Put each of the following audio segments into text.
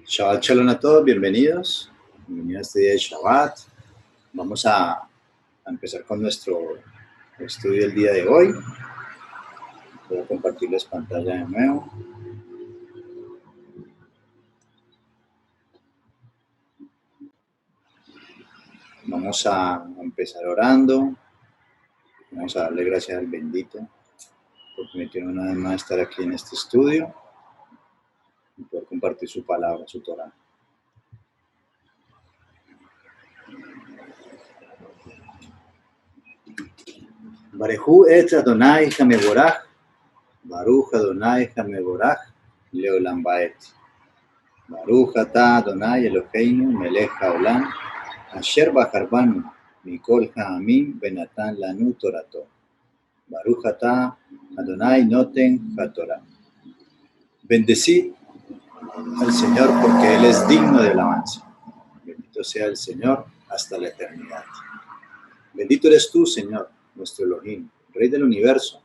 Shabbat Shalom a todos, bienvenidos. Bienvenidos a este día de Shabbat. Vamos a empezar con nuestro estudio del día de hoy. Voy a compartirles pantalla de nuevo. Vamos a empezar orando. Vamos a darle gracias al bendito por permitirnos una vez más estar aquí en este estudio y poder compartir su palabra, su Torah. Barejú et Adonai Hameborach, Baruch Adonai Hameborach, Leolam Baet. Baruch atah Adonai Eloheinu melech haolam, asher bacharbanu mikol ha'amim venatan lanu torato. Baruch atah Adonai noten hatorah. Bendecid al Señor porque Él es digno de alabanza. Bendito sea el Señor hasta la eternidad. Bendito eres tú, Señor, nuestro Elohim, Rey del universo,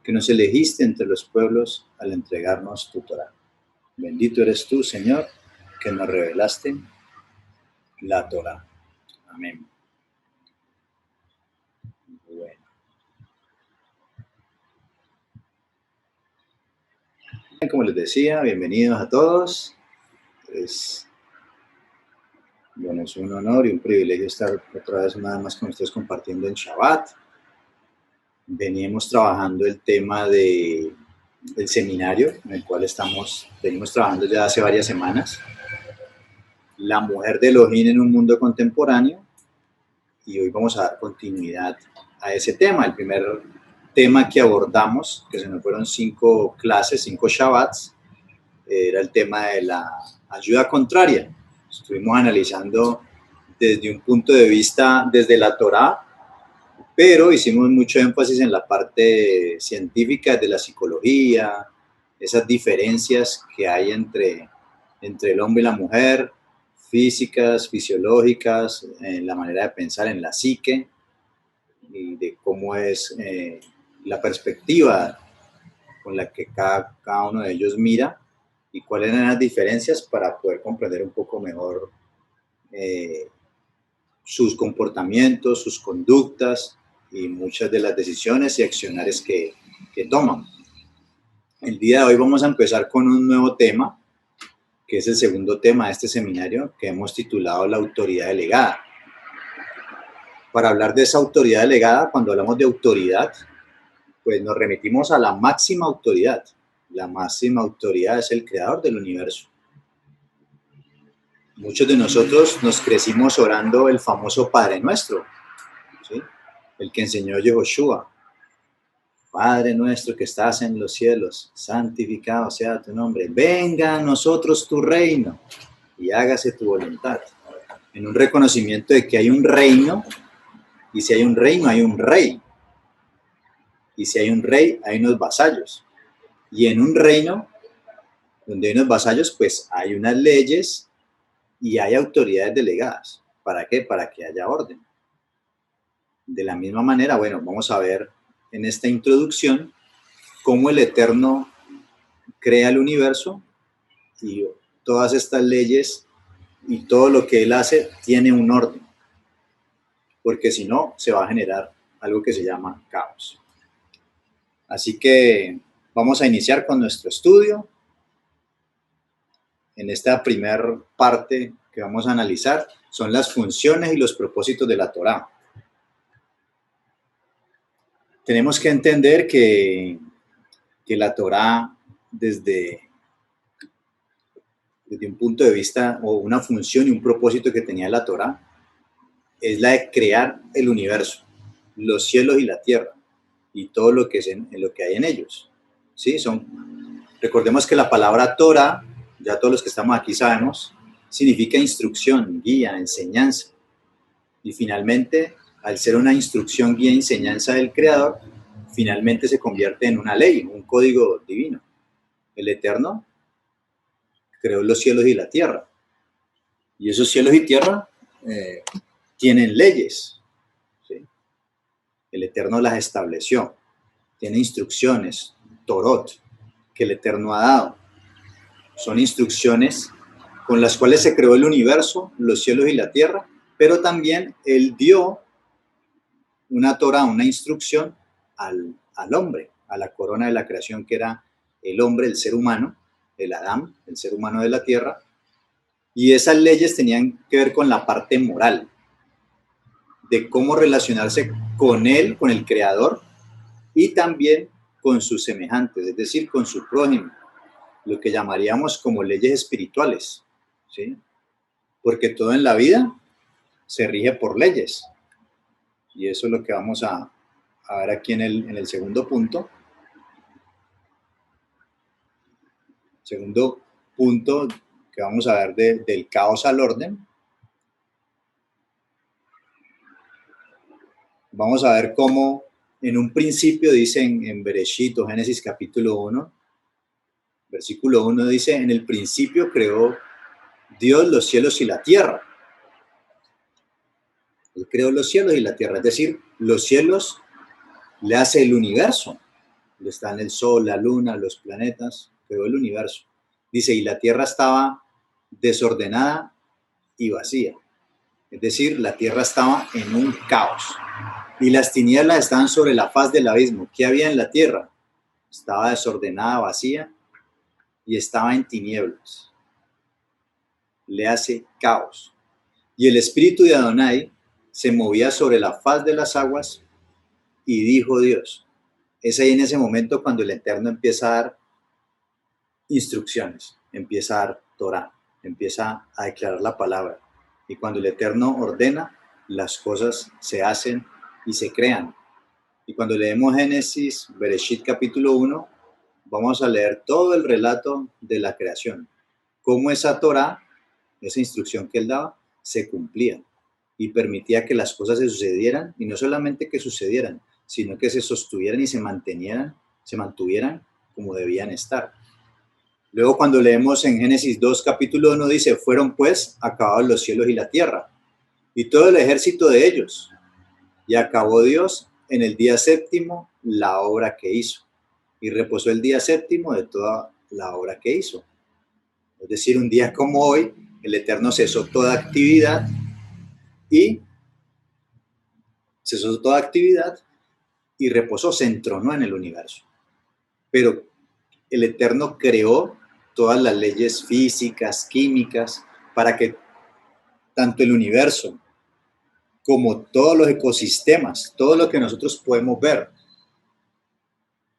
que nos elegiste entre los pueblos al entregarnos tu Torah. Bendito eres tú, Señor, que nos revelaste la Torah. Amén. Bueno. Como les decía, bienvenidos a todos. Es un honor y un privilegio estar otra vez nada más con ustedes compartiendo en Shabbat. Veníamos trabajando el tema del seminario en el cual venimos trabajando ya hace varias semanas. La mujer de Elohim en un mundo contemporáneo. Y hoy vamos a dar continuidad a ese tema. El primer tema que abordamos, que se nos fueron 5 clases, 5 Shabbats, era el tema de la ayuda contraria. Estuvimos analizando desde un punto de vista, desde la Torá, pero hicimos mucho énfasis en la parte científica de la psicología, esas diferencias que hay entre el hombre y la mujer, físicas, fisiológicas, en la manera de pensar, en la psique, y de cómo es la perspectiva con la que cada uno de ellos mira y cuáles eran las diferencias para poder comprender un poco mejor sus comportamientos, sus conductas y muchas de las decisiones y acciones que toman. El día de hoy vamos a empezar con un nuevo tema, que es el segundo tema de este seminario, que hemos titulado la autoridad delegada. Para hablar de esa autoridad delegada, cuando hablamos de autoridad, pues nos remitimos a la máxima autoridad. La máxima autoridad es el creador del universo. Muchos de nosotros nos crecimos orando el famoso Padre Nuestro, ¿sí? El que enseñó Yehoshua. Padre nuestro que estás en los cielos, santificado sea tu nombre. Venga a nosotros tu reino y hágase tu voluntad. En un reconocimiento de que hay un reino, y si hay un reino, hay un rey. Y si hay un rey, hay unos vasallos. Y en un reino donde hay unos vasallos, pues hay unas leyes y hay autoridades delegadas. ¿Para qué? Para que haya orden. De la misma manera, bueno, vamos a ver en esta introducción cómo el Eterno crea el universo y todas estas leyes y todo lo que Él hace tiene un orden. Porque si no, se va a generar algo que se llama caos. Así que vamos a iniciar con nuestro estudio. En esta primera parte que vamos a analizar son las funciones y los propósitos de la Torá. Tenemos que entender que la Torá, desde un punto de vista o una función y un propósito que tenía la Torá, es la de crear el universo, los cielos y la tierra y todo lo que hay en ellos. ¿Sí? Recordemos que la palabra Torah, ya todos los que estamos aquí sabemos, significa instrucción, guía, enseñanza. Y finalmente, al ser una instrucción, guía, enseñanza del Creador, finalmente se convierte en una ley, un código divino. El Eterno creó los cielos y la tierra. Y esos cielos y tierra tienen leyes. ¿Sí? El Eterno las estableció. Tiene instrucciones, Torot, que el Eterno ha dado. Son instrucciones con las cuales se creó el universo, los cielos y la tierra, pero también Él dio una Torah, una instrucción al hombre, a la corona de la creación que era el hombre, el ser humano, el Adán, el ser humano de la tierra, y esas leyes tenían que ver con la parte moral, de cómo relacionarse con él, con el creador, y también con sus semejantes, es decir, con su prójimo, lo que llamaríamos como leyes espirituales, ¿sí? Porque todo en la vida se rige por leyes, y eso es lo que vamos a ver aquí en el segundo punto. Segundo punto que vamos a ver del caos al orden. Vamos a ver cómo en un principio dice en Bereshit o Génesis capítulo 1, versículo 1 dice, en el principio creó Dios los cielos y la tierra. Él creó los cielos y la tierra, es decir, los cielos le hace el universo, donde están el sol, la luna, los planetas, creó el universo. Dice, y la tierra estaba desordenada y vacía, es decir, la tierra estaba en un caos. Y las tinieblas estaban sobre la faz del abismo. ¿Qué había en la tierra? Estaba desordenada, vacía y estaba en tinieblas. Le hace caos. Y el espíritu de Adonai se movía sobre la faz de las aguas y dijo Dios. Es ahí en ese momento cuando el Eterno empieza a dar instrucciones, empieza a dar Torah, empieza a declarar la palabra. Y cuando el Eterno ordena, las cosas se hacen y se crean. Y cuando leemos Génesis, Bereshit capítulo 1, vamos a leer todo el relato de la creación. Cómo esa Torah, esa instrucción que él daba, se cumplía y permitía que las cosas se sucedieran, y no solamente que sucedieran, sino que se sostuvieran y se mantuvieran como debían estar. Luego cuando leemos en Génesis 2 capítulo 1 dice, fueron pues acabados los cielos y la tierra, y todo el ejército de ellos, y acabó Dios en el día séptimo la obra que hizo, y reposó el día séptimo de toda la obra que hizo. Es decir, un día como hoy, el Eterno cesó toda actividad y reposó, se entronó en el universo. Pero el Eterno creó todas las leyes físicas, químicas, para que tanto el universo como todos los ecosistemas, todo lo que nosotros podemos ver,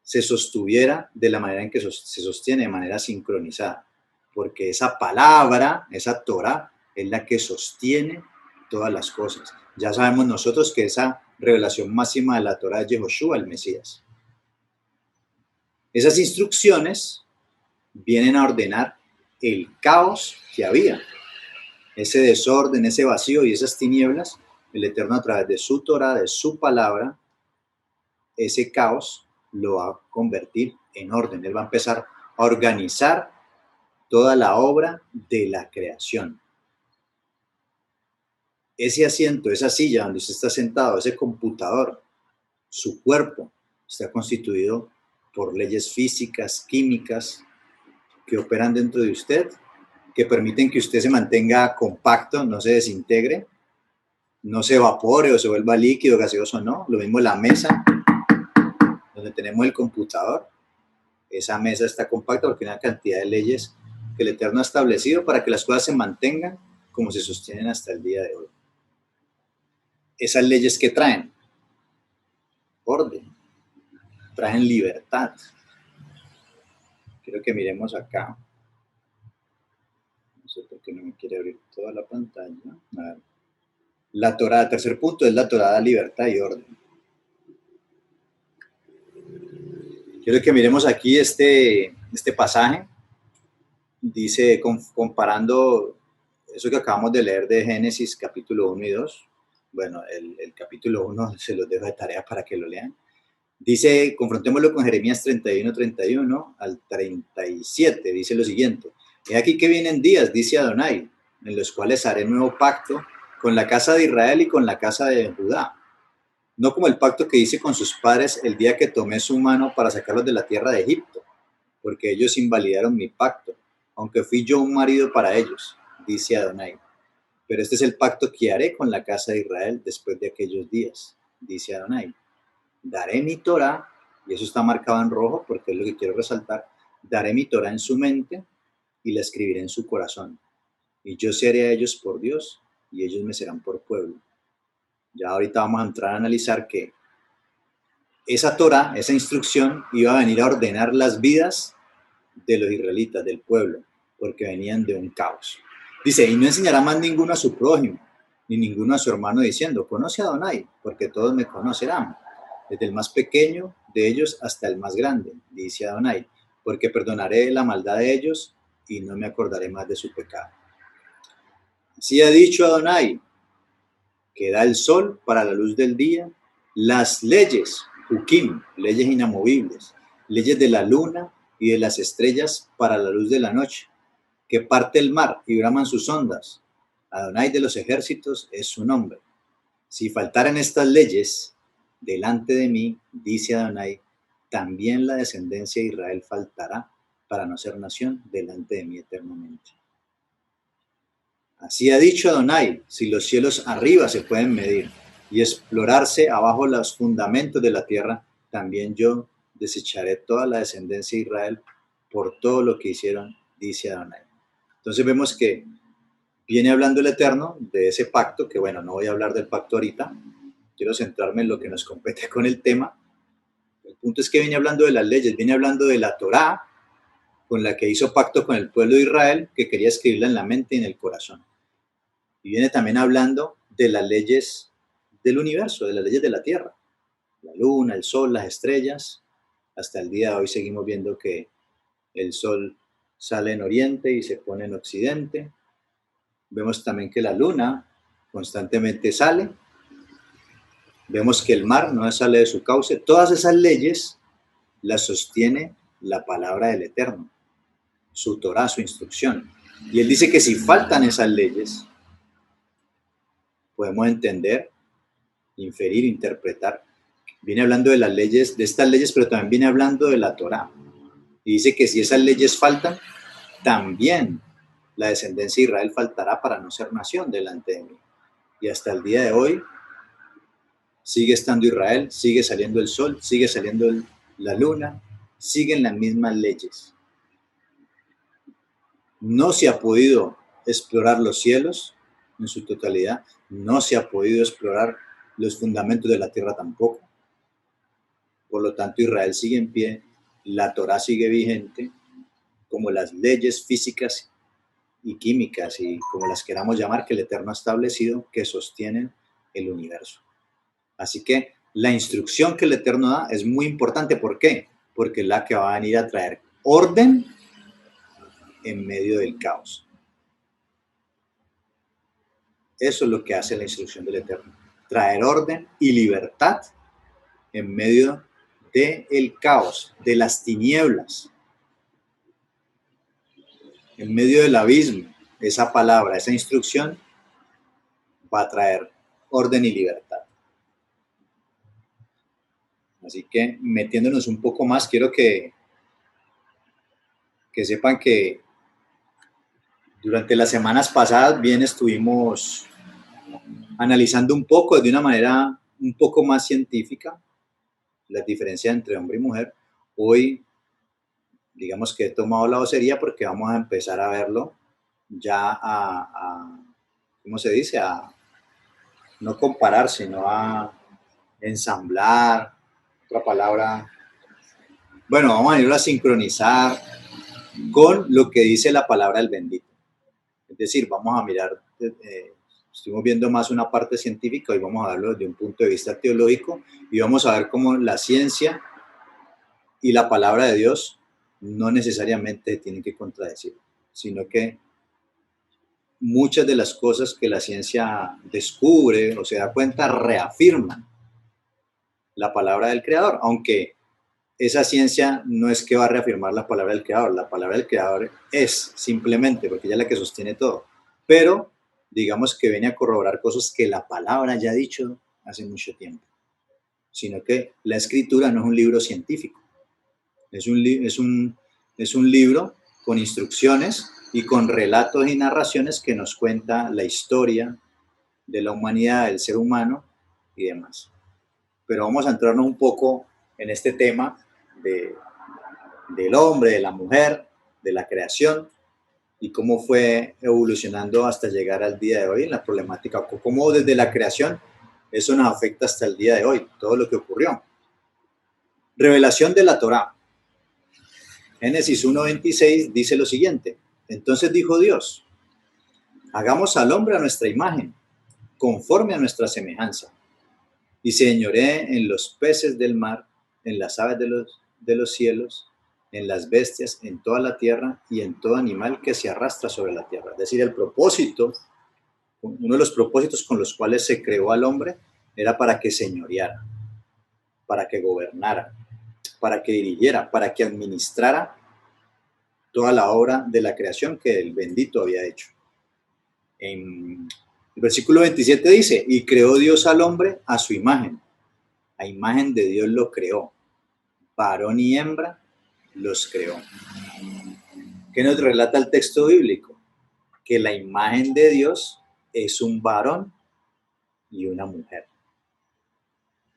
se sostuviera de la manera en que se sostiene, de manera sincronizada. Porque esa palabra, esa Torah, es la que sostiene todas las cosas. Ya sabemos nosotros que esa revelación máxima de la Torah es Yehoshua, el Mesías. Esas instrucciones vienen a ordenar el caos que había. Ese desorden, ese vacío y esas tinieblas, el Eterno a través de su Torah, de su palabra, ese caos lo va a convertir en orden. Él va a empezar a organizar toda la obra de la creación. Ese asiento, esa silla donde usted está sentado, ese computador, su cuerpo, está constituido por leyes físicas, químicas, que operan dentro de usted, que permiten que usted se mantenga compacto, no se desintegre, no se evapore o se vuelva líquido, gaseoso, no. Lo mismo la mesa, donde tenemos el computador. Esa mesa está compacta porque hay una cantidad de leyes que el Eterno ha establecido para que las cosas se mantengan como se sostienen hasta el día de hoy. Esas leyes que traen orden, traen libertad. Quiero que miremos acá. No sé por qué no me quiere abrir toda la pantalla. A ver. La Torá, tercer punto, es la Torá de libertad y orden. Quiero que miremos aquí este pasaje. Dice, comparando eso que acabamos de leer de Génesis capítulo 1 y 2. Bueno, el capítulo 1 se los dejo de tarea para que lo lean. Dice, confrontémoslo con Jeremías 31 al 37. Dice lo siguiente. He aquí que vienen días, dice Adonai, en los cuales haré nuevo pacto con la casa de Israel y con la casa de Judá. No como el pacto que hice con sus padres el día que tomé su mano para sacarlos de la tierra de Egipto, porque ellos invalidaron mi pacto, aunque fui yo un marido para ellos. dice Adonai. Pero este es el pacto que haré con la casa de Israel después de aquellos días, dice Adonai. Daré mi Torah, y eso está marcado en rojo porque es lo que quiero resaltar, daré mi Torah en su mente y la escribiré en su corazón. Y yo seré a ellos por Dios y ellos me serán por pueblo. Ya ahorita vamos a entrar a analizar que esa Torah, esa instrucción, iba a venir a ordenar las vidas de los israelitas, del pueblo, porque venían de un caos. Dice, y no enseñará más ninguno a su prójimo, ni ninguno a su hermano diciendo, conoce a Adonai, porque todos me conocerán, desde el más pequeño de ellos hasta el más grande, dice Adonai, porque perdonaré la maldad de ellos y no me acordaré más de su pecado. Así ha dicho Adonai, que da el sol para la luz del día, las leyes, Hukim, leyes inamovibles, leyes de la luna y de las estrellas para la luz de la noche, que parte el mar y braman sus ondas. Adonai de los ejércitos es su nombre. Si faltaran estas leyes delante de mí, dice Adonai, también la descendencia de Israel faltará para no ser nación delante de mí eternamente. Así ha dicho Adonai, si los cielos arriba se pueden medir y explorarse abajo los fundamentos de la tierra, también yo desecharé toda la descendencia de Israel por todo lo que hicieron, dice Adonai. Entonces vemos que viene hablando el Eterno de ese pacto, que bueno, no voy a hablar del pacto ahorita, quiero centrarme en lo que nos compete con el tema. El punto es que viene hablando de las leyes, viene hablando de la Torá, con la que hizo pacto con el pueblo de Israel, que quería escribirla en la mente y en el corazón. Y viene también hablando de las leyes del universo, de las leyes de la Tierra. La luna, el sol, las estrellas. Hasta el día de hoy seguimos viendo que el sol sale en oriente y se pone en occidente. Vemos también que la luna constantemente sale. Vemos que el mar no sale de su cauce. Todas esas leyes las sostiene la palabra del Eterno, su Torah, su instrucción. Y él dice que si faltan esas leyes, podemos entender, inferir, interpretar. Viene hablando de las leyes, de estas leyes, pero también viene hablando de la Torá. Y dice que si esas leyes faltan, también la descendencia de Israel faltará para no ser nación delante de mí. Y hasta el día de hoy sigue estando Israel, sigue saliendo el sol, sigue saliendo la luna, siguen las mismas leyes. No se ha podido explorar los cielos en su totalidad, no se ha podido explorar los fundamentos de la tierra tampoco. Por lo tanto, Israel sigue en pie, la Torá sigue vigente, como las leyes físicas y químicas, y como las queramos llamar, que el Eterno ha establecido, que sostienen el universo. Así que la instrucción que el Eterno da es muy importante. ¿Por qué? Porque es la que va a venir a traer orden en medio del caos. Eso es lo que hace la instrucción del Eterno. Traer orden y libertad en medio del caos, de las tinieblas, en medio del abismo. Esa palabra, esa instrucción va a traer orden y libertad. Así que metiéndonos un poco más, quiero que sepan que durante las semanas pasadas bien estuvimos analizando un poco, de una manera un poco más científica, la diferencia entre hombre y mujer. Hoy, digamos que he tomado la vocería porque vamos a empezar a verlo ya ¿cómo se dice? A no comparar, sino a ensamblar, otra palabra. Bueno, vamos a irlo a sincronizar con lo que dice la palabra del bendito. Es decir, vamos a mirar, estuvimos viendo más una parte científica y vamos a verlo desde un punto de vista teológico y vamos a ver cómo la ciencia y la palabra de Dios no necesariamente tienen que contradecir, sino que muchas de las cosas que la ciencia descubre o se da cuenta reafirman la palabra del Creador, aunque esa ciencia no es que va a reafirmar la palabra del Creador, la palabra del Creador es simplemente, porque ella es la que sostiene todo, pero digamos que viene a corroborar cosas que la palabra ya ha dicho hace mucho tiempo, sino que la escritura no es un libro científico, es un libro con instrucciones y con relatos y narraciones que nos cuenta la historia de la humanidad, del ser humano y demás. Pero vamos a entrarnos un poco en este tema de, del hombre, de la mujer, de la creación y cómo fue evolucionando hasta llegar al día de hoy en la problemática, cómo desde la creación eso nos afecta hasta el día de hoy, todo lo que ocurrió. Revelación de la Torá. Génesis 1:26 dice lo siguiente: entonces dijo Dios, hagamos al hombre a nuestra imagen, conforme a nuestra semejanza, y señoree en los peces del mar, en las aves de los cielos, en las bestias, en toda la tierra y en todo animal que se arrastra sobre la tierra. Es decir, el propósito, uno de los propósitos con los cuales se creó al hombre era para que señoreara, para que gobernara, para que dirigiera, para que administrara toda la obra de la creación que el bendito había hecho. En el versículo 27 dice, y creó Dios al hombre a su imagen. A imagen de Dios lo creó. Varón y hembra los creó. ¿Qué nos relata el texto bíblico? Que la imagen de Dios es un varón y una mujer.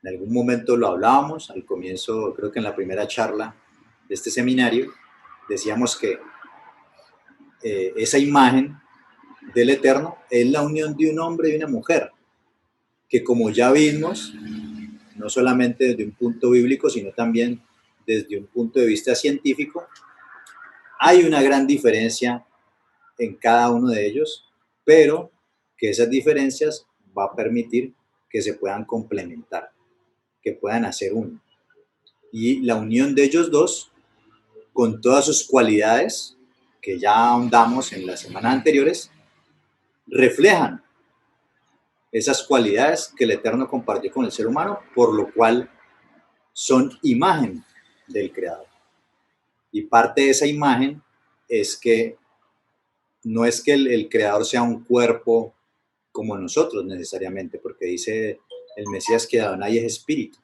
En algún momento lo hablábamos, al comienzo, creo que en la primera charla de este seminario, decíamos que esa imagen del Eterno es la unión de un hombre y una mujer, que como ya vimos, no solamente desde un punto bíblico, sino también desde un punto de vista científico, hay una gran diferencia en cada uno de ellos, pero que esas diferencias va a permitir que se puedan complementar, que puedan hacer uno. Y la unión de ellos dos, con todas sus cualidades, que ya ahondamos en las semanas anteriores, reflejan esas cualidades que el Eterno compartió con el ser humano, por lo cual son imagen del Creador. Y parte de esa imagen es que no es que el Creador sea un cuerpo como nosotros necesariamente, porque dice el Mesías que Adonai es espíritu.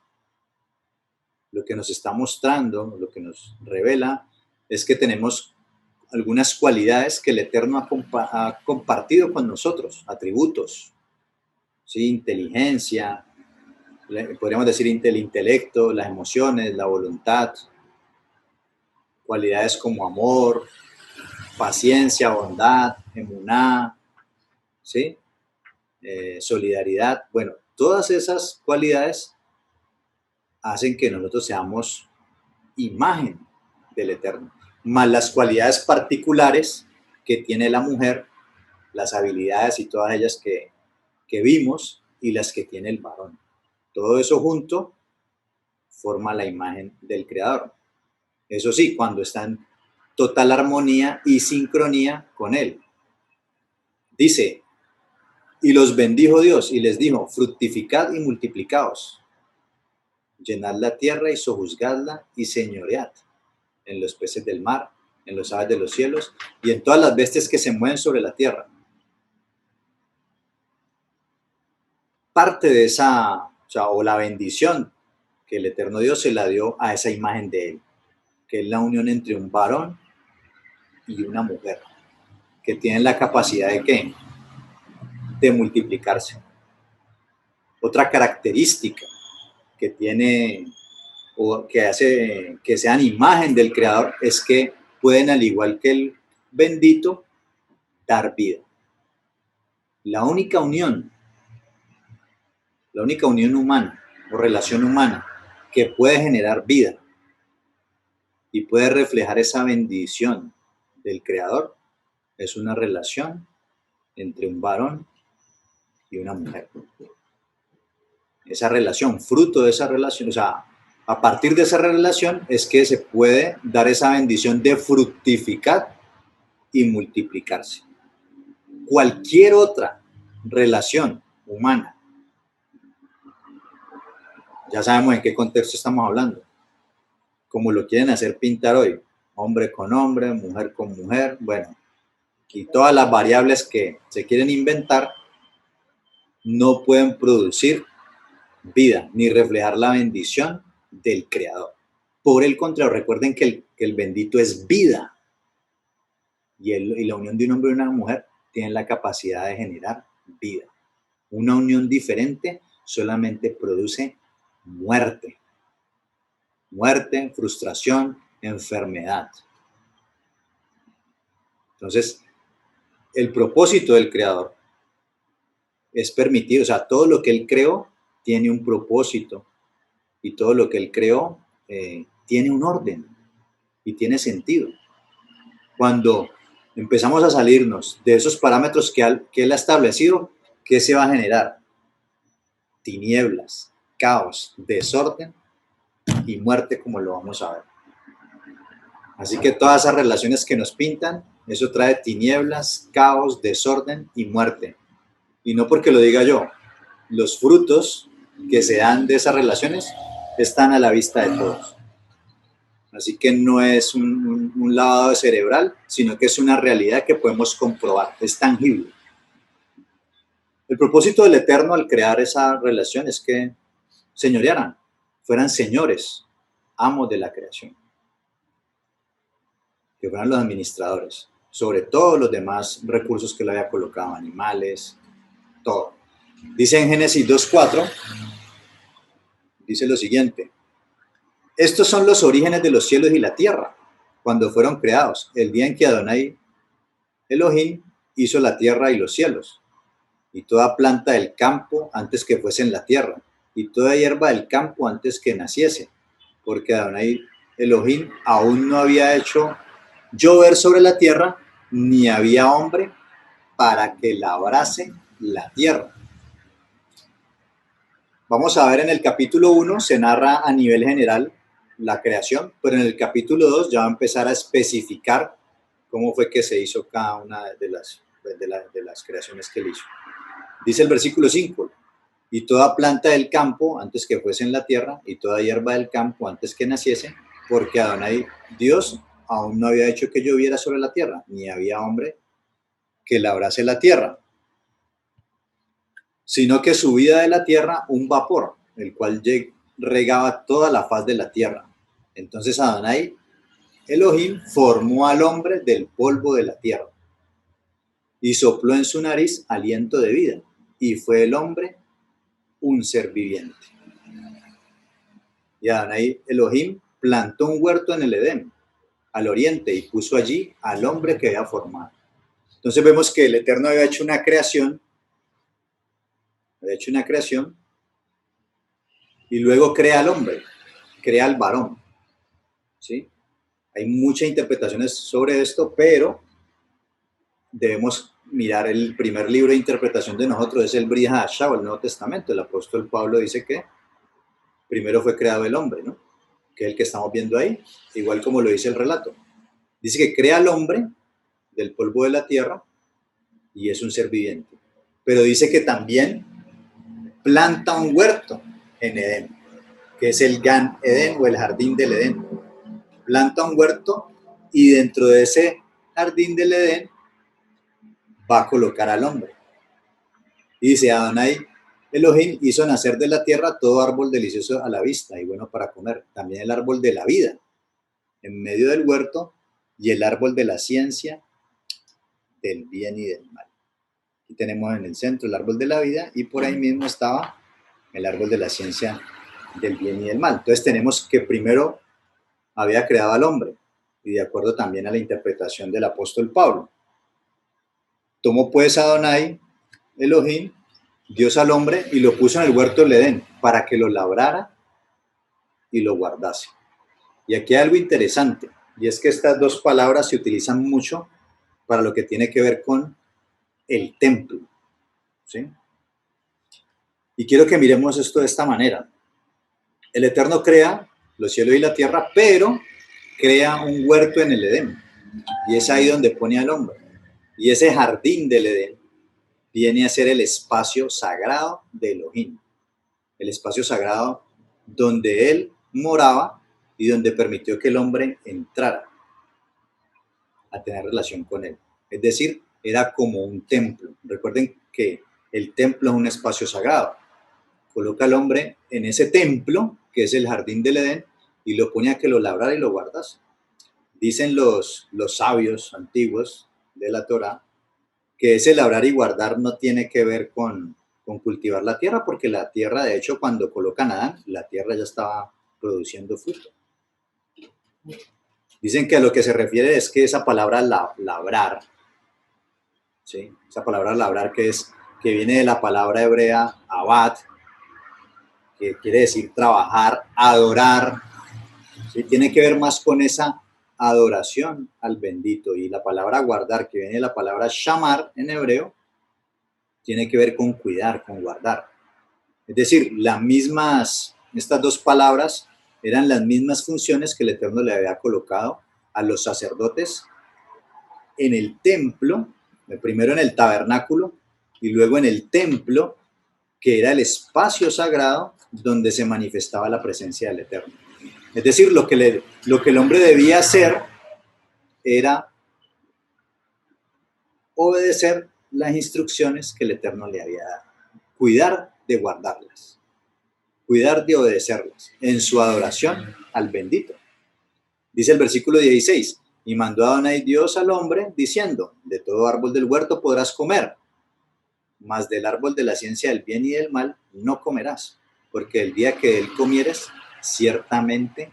Lo que nos está mostrando, lo que nos revela, es que tenemos algunas cualidades que el Eterno ha compartido con nosotros, atributos, ¿sí? Inteligencia, podríamos decir el intelecto, las emociones, la voluntad, cualidades como amor, paciencia, bondad, emuná, ¿sí? Solidaridad. Bueno, todas esas cualidades hacen que nosotros seamos imagen del Eterno, más las cualidades particulares que tiene la mujer, las habilidades y todas ellas que vimos y las que tiene el varón. Todo eso junto forma la imagen del Creador. Eso sí, cuando está en total armonía y sincronía con Él. Dice, y los bendijo Dios y les dijo, fructificad y multiplicaos, llenad la tierra y sojuzgadla y señoread en los peces del mar, en los aves de los cielos y en todas las bestias que se mueven sobre la tierra. Parte de esa, o la bendición que el Eterno Dios se la dio a esa imagen de Él, que es la unión entre un varón y una mujer, que tienen la capacidad de ¿qué? De multiplicarse. Otra característica que tiene o que hace que sean imagen del Creador es que pueden, al igual que el bendito, dar vida. La única unión humana o relación humana que puede generar vida y puede reflejar esa bendición del Creador es una relación entre un varón y una mujer. Esa relación, fruto de esa relación, o sea, a partir de esa relación es que se puede dar esa bendición de fructificar y multiplicarse. Cualquier otra relación humana, ya sabemos en qué contexto estamos hablando, como lo quieren hacer pintar hoy, hombre con hombre, mujer con mujer, bueno, y todas las variables que se quieren inventar no pueden producir vida ni reflejar la bendición del Creador. Por el contrario, recuerden que el bendito es vida. y la unión de un hombre y una mujer tienen la capacidad de generar vida. Una unión diferente solamente produce muerte. Muerte, frustración, enfermedad. Entonces, el propósito del Creador es permitir, o sea, todo lo que Él creó tiene un propósito y todo lo que Él creó tiene un orden y tiene sentido. Cuando empezamos a salirnos de esos parámetros que Él ha establecido, ¿qué se va a generar? Tinieblas, caos, desorden y muerte, como lo vamos a ver. Así que todas esas relaciones que nos pintan, eso trae tinieblas, caos, desorden y muerte. Y no porque lo diga yo, los frutos que se dan de esas relaciones están a la vista de todos. Así que no es un lavado cerebral, sino que es una realidad que podemos comprobar, es tangible. El propósito del Eterno al crear esa relación es que señorearan, fueran señores, amos de la creación, que fueran los administradores, sobre todos los demás recursos que le había colocado, animales, todo. Dice en Génesis 2:4, dice lo siguiente: estos son los orígenes de los cielos y la tierra, cuando fueron creados, el día en que Adonai Elohim hizo la tierra y los cielos, y toda planta del campo antes que fuese en la tierra, y toda hierba del campo antes que naciese, porque Adonai Elohim aún no había hecho llover sobre la tierra, ni había hombre para que labrase la tierra. Vamos a ver en el capítulo 1, se narra a nivel general la creación, pero en el capítulo 2 ya va a empezar a especificar cómo fue que se hizo cada una de las creaciones que él hizo. Dice el versículo 5, y toda planta del campo antes que fuese en la tierra, y toda hierba del campo antes que naciese, porque Adonai Dios aún no había hecho que lloviera sobre la tierra, ni había hombre que labrase la tierra, sino que subía de la tierra un vapor, el cual regaba toda la faz de la tierra. Entonces Adonai Elohim formó al hombre del polvo de la tierra y sopló en su nariz aliento de vida, y fue el hombre un ser viviente. Y Adonai Elohim plantó un huerto en el Edén, al oriente, y puso allí al hombre que había formado. Entonces vemos que el Eterno había hecho una creación, y luego crea al hombre, crea al varón, ¿sí? Hay muchas interpretaciones sobre esto, pero debemos mirar el primer libro de interpretación de nosotros, es el Brit Hadashah, o el Nuevo Testamento. El apóstol Pablo dice que primero fue creado el hombre, ¿no? Que es el que estamos viendo ahí, igual como lo dice el relato. Dice que crea al hombre del polvo de la tierra y es un ser viviente. Pero dice que también planta un huerto en Edén, que es el Gan Edén o el jardín del Edén. Planta un huerto y dentro de ese jardín del Edén va a colocar al hombre. Y dice, Adonai Elohim hizo nacer de la tierra todo árbol delicioso a la vista y bueno para comer, también el árbol de la vida en medio del huerto y el árbol de la ciencia del bien y del mal. Aquí tenemos en el centro el árbol de la vida y por ahí mismo estaba el árbol de la ciencia del bien y del mal. Entonces tenemos que primero había creado al hombre y de acuerdo también a la interpretación del apóstol Pablo. Tomó pues a Adonai Elohim, Dios al hombre, y lo puso en el huerto del Edén para que lo labrara y lo guardase. Y aquí hay algo interesante, y es que estas dos palabras se utilizan mucho para lo que tiene que ver con el templo, ¿sí? Y quiero que miremos esto de esta manera. El Eterno crea los cielos y la tierra, pero crea un huerto en el Edén, y es ahí donde pone al hombre. Y ese jardín del Edén viene a ser el espacio sagrado de Elohim, el espacio sagrado donde él moraba y donde permitió que el hombre entrara a tener relación con él. Es decir, era como un templo. Recuerden que el templo es un espacio sagrado. Coloca al hombre en ese templo, que es el jardín del Edén, y lo pone a que lo labrara y lo guardase. Dicen los sabios antiguos de la Torá, que ese labrar y guardar no tiene que ver con cultivar la tierra, porque la tierra, de hecho, cuando colocan a Adán, la tierra ya estaba produciendo fruto. Dicen que a lo que se refiere es que esa palabra labrar, ¿sí? Esa palabra labrar que viene de la palabra hebrea abad, que quiere decir trabajar, adorar, ¿sí? Tiene que ver más con esa adoración al bendito. Y la palabra guardar, que viene de la palabra shamar en hebreo, tiene que ver con cuidar, con guardar. Es decir, estas dos palabras eran las mismas funciones que el Eterno le había colocado a los sacerdotes en el templo, primero en el tabernáculo y luego en el templo, que era el espacio sagrado donde se manifestaba la presencia del Eterno. Es decir, lo que el hombre debía hacer era obedecer las instrucciones que el Eterno le había dado, cuidar de guardarlas, cuidar de obedecerlas en su adoración al bendito. Dice el versículo 16, y mandó a Adonai Dios al hombre diciendo, de todo árbol del huerto podrás comer, mas del árbol de la ciencia del bien y del mal no comerás, porque el día que de él comieres, ciertamente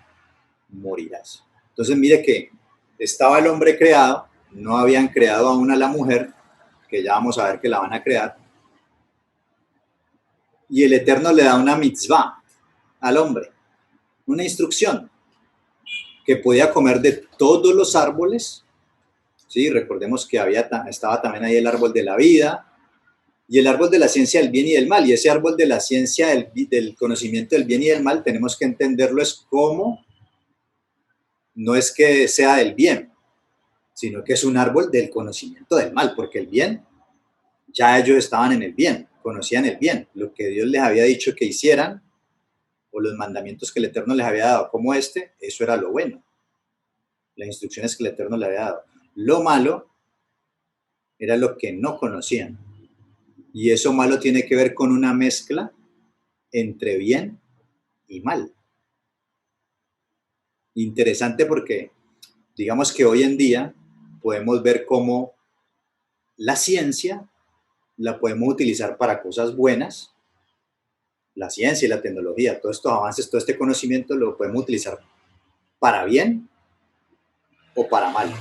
morirás. Entonces mire que estaba el hombre creado, no habían creado aún a la mujer, que ya vamos a ver que la van a crear, y el Eterno le da una mitzvah al hombre, una instrucción, que podía comer de todos los árboles, ¿sí? Recordemos que estaba también ahí el árbol de la vida y el árbol de la ciencia del bien y del mal, y ese árbol de la ciencia del conocimiento del bien y del mal tenemos que entenderlo es como, no es que sea del bien, sino que es un árbol del conocimiento del mal, porque el bien, ya ellos estaban en el bien, conocían el bien, lo que Dios les había dicho que hicieran, o los mandamientos que el Eterno les había dado, como eso era lo bueno, las instrucciones que el Eterno les había dado. Lo malo era lo que no conocían, y eso malo tiene que ver con una mezcla entre bien y mal. Interesante porque, digamos que hoy en día podemos ver cómo la ciencia la podemos utilizar para cosas buenas, la ciencia y la tecnología, todos estos avances, todo este conocimiento lo podemos utilizar para bien o para mal.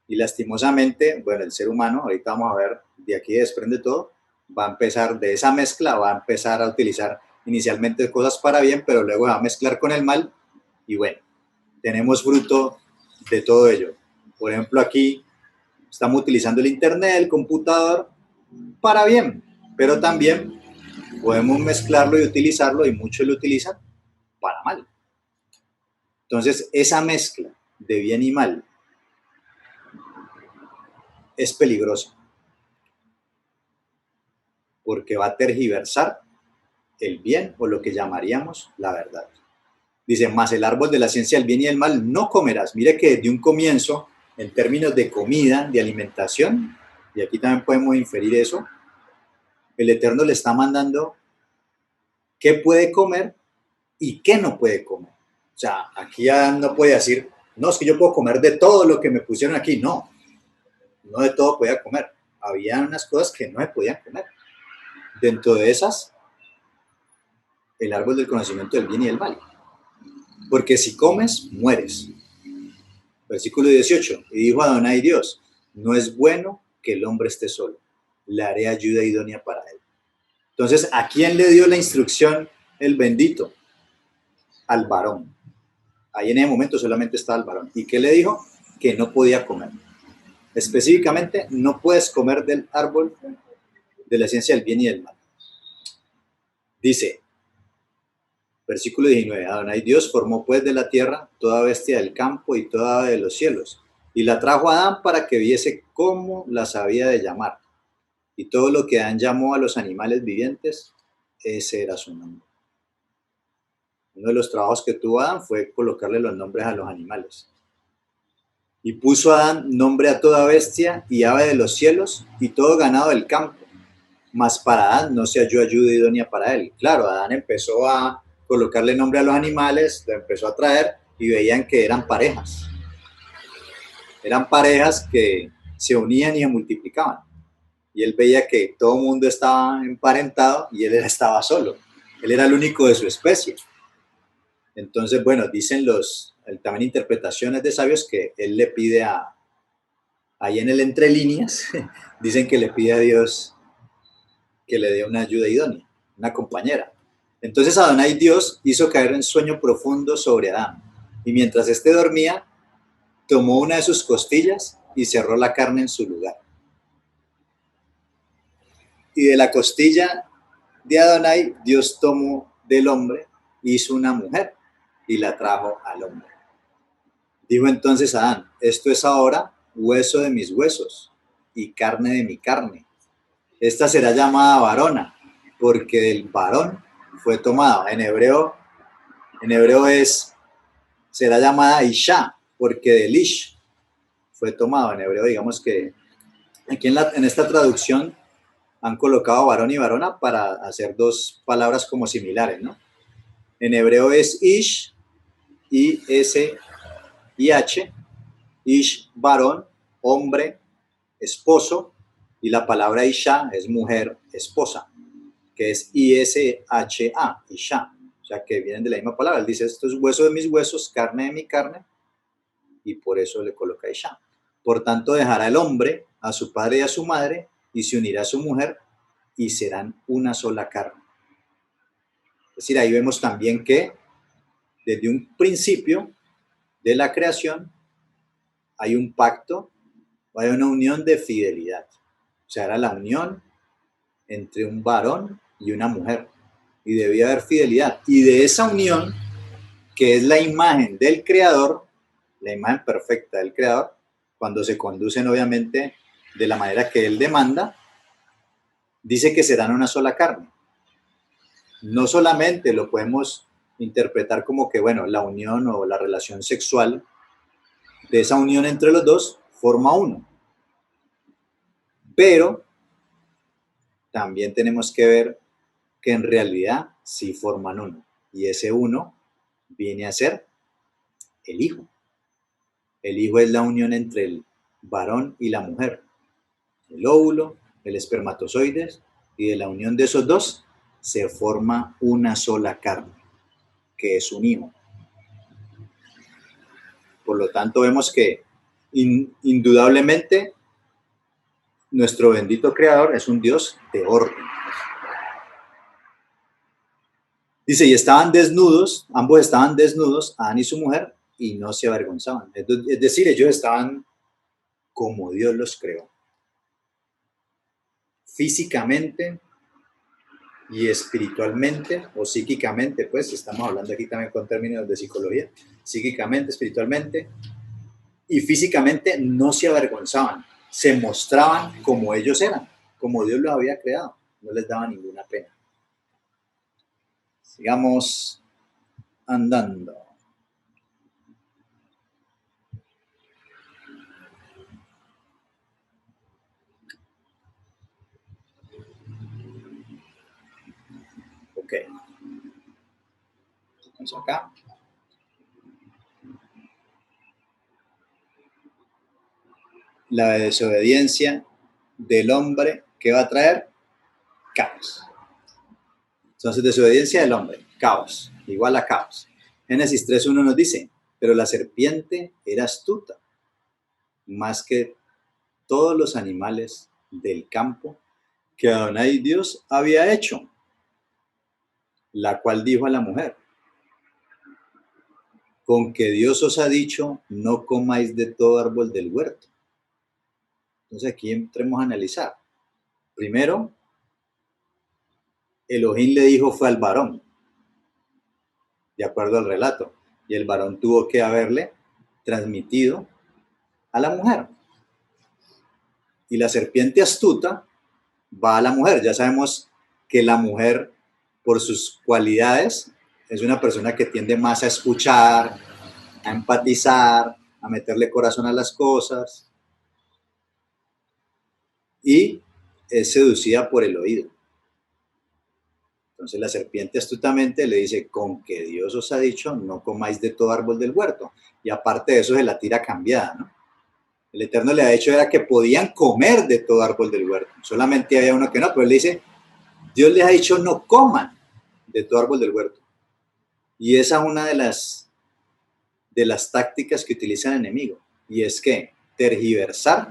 Y lastimosamente, bueno, el ser humano, ahorita vamos a ver, de aquí desprende todo, va a empezar de esa mezcla, va a empezar a utilizar inicialmente cosas para bien, pero luego va a mezclar con el mal y bueno, tenemos fruto de todo ello. Por ejemplo, aquí estamos utilizando el internet, el computador, para bien, pero también podemos mezclarlo y utilizarlo, y muchos lo utilizan para mal. Entonces, esa mezcla de bien y mal es peligrosa, porque va a tergiversar el bien o lo que llamaríamos la verdad. Dice, más el árbol de la ciencia del bien y del mal no comerás. Mire que desde un comienzo, en términos de comida, de alimentación, y aquí también podemos inferir eso, el Eterno le está mandando qué puede comer y qué no puede comer. O sea, aquí ya no puede decir, no, es que yo puedo comer de todo lo que me pusieron aquí. No, no de todo podía comer. Había unas cosas que no se podían comer. Dentro de esas, el árbol del conocimiento del bien y del mal. Porque si comes, mueres. Versículo 18. Y dijo Adonai Dios, no es bueno que el hombre esté solo. Le haré ayuda idónea para él. Entonces, ¿a quién le dio la instrucción el bendito? Al varón. Ahí en ese momento solamente estaba el varón. ¿Y qué le dijo? Que no podía comer. Específicamente, no puedes comer del árbol de la ciencia del bien y del mal. Dice, versículo 19, Adonai Dios formó pues de la tierra toda bestia del campo y toda ave de los cielos, y la trajo a Adán para que viese cómo la sabía de llamar. Y todo lo que Adán llamó a los animales vivientes, ese era su nombre. Uno de los trabajos que tuvo Adán fue colocarle los nombres a los animales. Y puso Adán nombre a toda bestia y ave de los cielos y todo ganado del campo. Mas para Adán no se halló ayuda idónea para él. Claro, Adán empezó a colocarle nombre a los animales, lo empezó a traer y veían que eran parejas. Eran parejas que se unían y se multiplicaban. Y él veía que todo el mundo estaba emparentado y él estaba solo. Él era el único de su especie. Entonces, bueno, dicen también interpretaciones de sabios que él le pide ahí en el entre líneas, dicen que le pide a Dios que le dé una ayuda idónea, una compañera. Entonces Adonai Dios hizo caer en sueño profundo sobre Adán. Y mientras éste dormía, tomó una de sus costillas y cerró la carne en su lugar. Y de la costilla de Adonai, Dios tomó del hombre, hizo una mujer y la trajo al hombre. Dijo entonces Adán, esto es ahora hueso de mis huesos y carne de mi carne. Esta será llamada varona, porque del varón fue tomada. En hebreo será llamada Isha, porque del Ish fue tomado. En hebreo, digamos que aquí en esta traducción han colocado varón y varona para hacer dos palabras como similares, ¿no? En hebreo es Ish, I-S-I-H, Ish, varón, hombre, esposo, y la palabra Isha es mujer, esposa, que es I-S-H-A, Isha, o sea que vienen de la misma palabra. Él dice, esto es hueso de mis huesos, carne de mi carne, y por eso le coloca Isha. Por tanto, dejará el hombre a su padre y a su madre, y se unirá a su mujer, y serán una sola carne. Es decir, ahí vemos también que desde un principio de la creación hay un pacto, hay una unión de fidelidad. O sea, era la unión entre un varón y una mujer. Y debía haber fidelidad. Y de esa unión, que es la imagen del Creador, la imagen perfecta del Creador, cuando se conducen obviamente de la manera que Él demanda, dice que serán una sola carne. No solamente lo podemos interpretar como que, bueno, la unión o la relación sexual de esa unión entre los dos forma uno. Pero también tenemos que ver que en realidad sí forman uno. Y ese uno viene a ser el Hijo. El Hijo es la unión entre el varón y la mujer. El óvulo, el espermatozoides, y de la unión de esos dos se forma una sola carne, que es un hijo. Por lo tanto, vemos que indudablemente nuestro bendito Creador es un Dios de orden. Dice, y estaban desnudos, ambos estaban desnudos, Adán y su mujer, y no se avergonzaban. Es decir, ellos estaban como Dios los creó. Físicamente y espiritualmente o psíquicamente, pues estamos hablando aquí también con términos de psicología, psíquicamente, espiritualmente y físicamente no se avergonzaban, se mostraban como ellos eran, como Dios los había creado, no les daba ninguna pena. Sigamos andando. Ok. Vamos acá. La desobediencia del hombre, ¿qué va a traer? Caos. Entonces, desobediencia del hombre, caos, igual a caos. Génesis 3.1 nos dice, pero la serpiente era astuta, más que todos los animales del campo que Adonai Dios había hecho, la cual dijo a la mujer, con que Dios os ha dicho, no comáis de todo árbol del huerto. Entonces aquí entremos a analizar. Primero, Elohim le dijo fue al varón, de acuerdo al relato, y el varón tuvo que haberle transmitido a la mujer. Y la serpiente astuta va a la mujer. Ya sabemos que la mujer, por sus cualidades, es una persona que tiende más a escuchar, a empatizar, a meterle corazón a las cosas y es seducida por el oído. Entonces la serpiente astutamente le dice, con que Dios os ha dicho, no comáis de todo árbol del huerto. Y aparte de eso se la tira cambiada, ¿no? El Eterno le ha dicho era que podían comer de todo árbol del huerto. Solamente había uno que no, pero él dice, Dios les ha dicho no coman de todo árbol del huerto. Y esa es una de las tácticas que utiliza el enemigo. Y es que tergiversar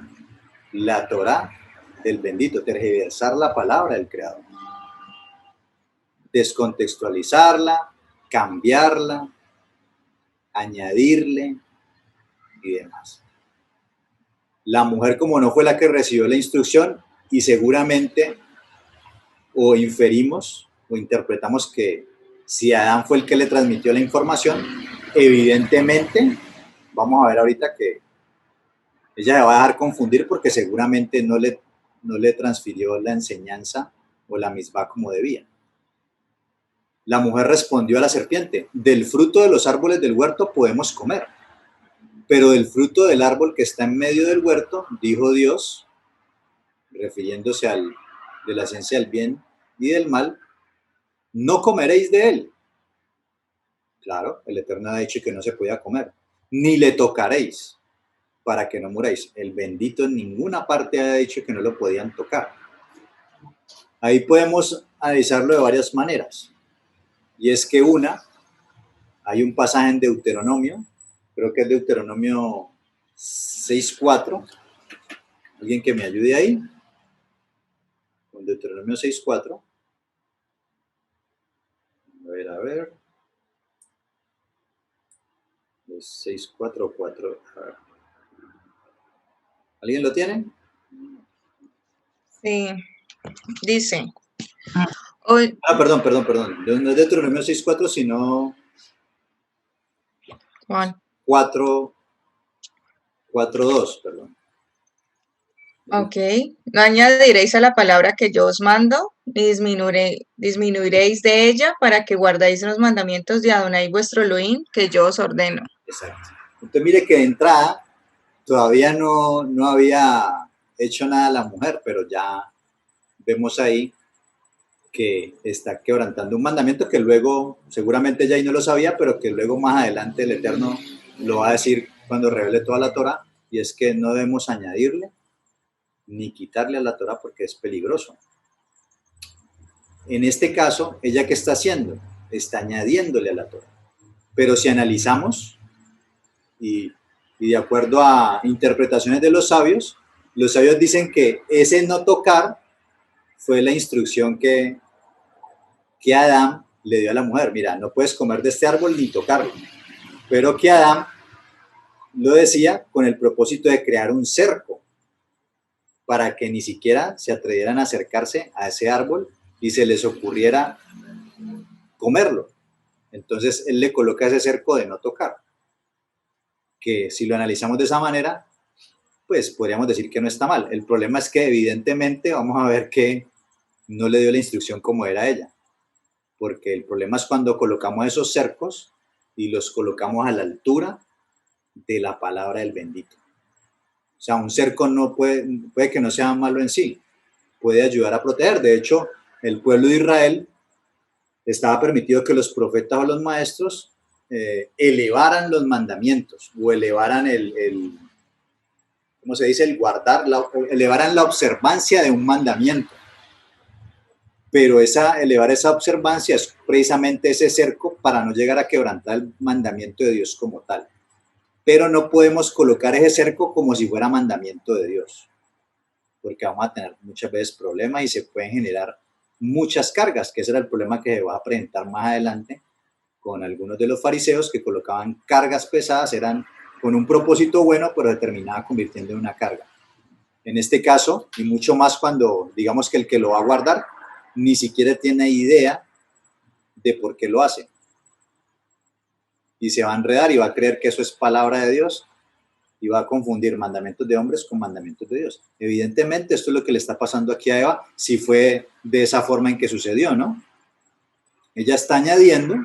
la Torá del bendito, tergiversar la palabra del Creador. Descontextualizarla, cambiarla, añadirle y demás. La mujer, como no fue la que recibió la instrucción, y seguramente o inferimos o interpretamos que si Adán fue el que le transmitió la información, evidentemente, vamos a ver ahorita que ella se va a dejar confundir porque seguramente no le transfirió la enseñanza o la misma como debía. La mujer respondió a la serpiente, del fruto de los árboles del huerto podemos comer, pero del fruto del árbol que está en medio del huerto, dijo Dios, refiriéndose de la ciencia del bien y del mal, no comeréis de él. Claro, el Eterno ha dicho que no se podía comer, ni le tocaréis para que no muráis. El bendito en ninguna parte ha dicho que no lo podían tocar. Ahí podemos analizarlo de varias maneras. Y es que hay un pasaje en Deuteronomio, creo que es Deuteronomio 6.4. ¿Alguien que me ayude ahí? Con Deuteronomio 6.4. A ver. 6.4.4. ¿Alguien lo tiene? Sí, dice. Hoy, Perdón. No es Deuteronomio 6.4, sino Juan. 4.2, perdón. Ok. No añadiréis a la palabra que yo os mando, ni disminuiréis de ella para que guardéis los mandamientos de Adonai vuestro Elohim que yo os ordeno. Exacto. Entonces mire que de entrada todavía no había hecho nada la mujer, pero ya vemos ahí que está quebrantando un mandamiento que luego, seguramente ella ahí no lo sabía, pero que luego más adelante el Eterno lo va a decir cuando revele toda la Torah, y es que no debemos añadirle ni quitarle a la Torah porque es peligroso. En este caso, ¿ella qué está haciendo? Está añadiéndole a la Torah. Pero si analizamos, y de acuerdo a interpretaciones de los sabios dicen que ese no tocar fue la instrucción que Adán le dio a la mujer. Mira, no puedes comer de este árbol ni tocarlo. Pero que Adán lo decía con el propósito de crear un cerco para que ni siquiera se atrevieran a acercarse a ese árbol y se les ocurriera comerlo. Entonces él le coloca ese cerco de no tocar, que si lo analizamos de esa manera, pues podríamos decir que no está mal. El problema es que evidentemente vamos a ver que no le dio la instrucción como era ella, porque el problema es cuando colocamos esos cercos y los colocamos a la altura de la palabra del bendito. O sea, un cerco no puede que no sea malo en sí, puede ayudar a proteger. De hecho, el pueblo de Israel estaba permitido que los profetas o los maestros elevaran los mandamientos o elevaran ¿cómo se dice? El guardar, elevaran la observancia de un mandamiento. Pero elevar esa observancia es precisamente ese cerco para no llegar a quebrantar el mandamiento de Dios como tal. Pero no podemos colocar ese cerco como si fuera mandamiento de Dios, porque vamos a tener muchas veces problemas y se pueden generar muchas cargas, que ese era el problema que se va a presentar más adelante con algunos de los fariseos que colocaban cargas pesadas, eran con un propósito bueno, pero se terminaba convirtiendo en una carga. En este caso, y mucho más cuando digamos que el que lo va a guardar ni siquiera tiene idea de por qué lo hace. Y se va a enredar y va a creer que eso es palabra de Dios y va a confundir mandamientos de hombres con mandamientos de Dios. Evidentemente, esto es lo que le está pasando aquí a Eva, si fue de esa forma en que sucedió, ¿no? Ella está añadiendo,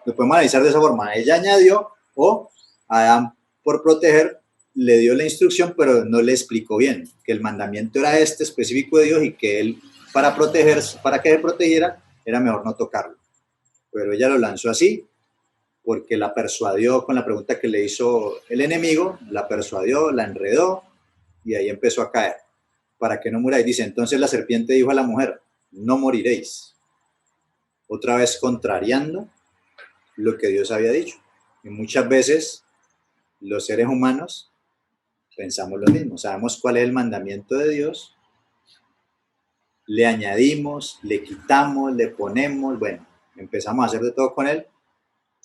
lo podemos analizar de esa forma, ella añadió o Adán, por proteger, le dio la instrucción, pero no le explicó bien que el mandamiento era este específico de Dios y que él, para que se protegiera, era mejor no tocarlo. Pero ella lo lanzó así, porque la persuadió con la pregunta que le hizo el enemigo, la persuadió, la enredó y ahí empezó a caer, para que no muráis. Dice, entonces la serpiente dijo a la mujer, no moriréis. Otra vez contrariando lo que Dios había dicho. Y muchas veces los seres humanos pensamos lo mismo, sabemos cuál es el mandamiento de Dios, le añadimos, le quitamos, le ponemos, bueno, empezamos a hacer de todo con él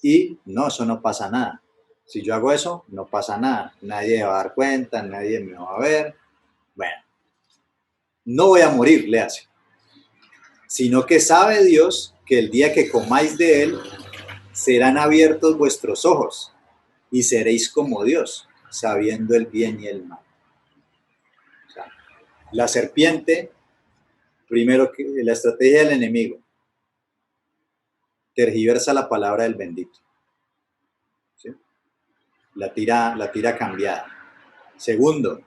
y no, eso no pasa nada. Si yo hago eso, no pasa nada, nadie va a dar cuenta, nadie me va a ver, bueno, no voy a morir, le hace, sino que sabe Dios que el día que comáis de él, serán abiertos vuestros ojos y seréis como Dios, sabiendo el bien y el mal. O sea, la serpiente, primero que la estrategia del enemigo, tergiversa la palabra del bendito. ¿Sí? La tira cambiada. Segundo,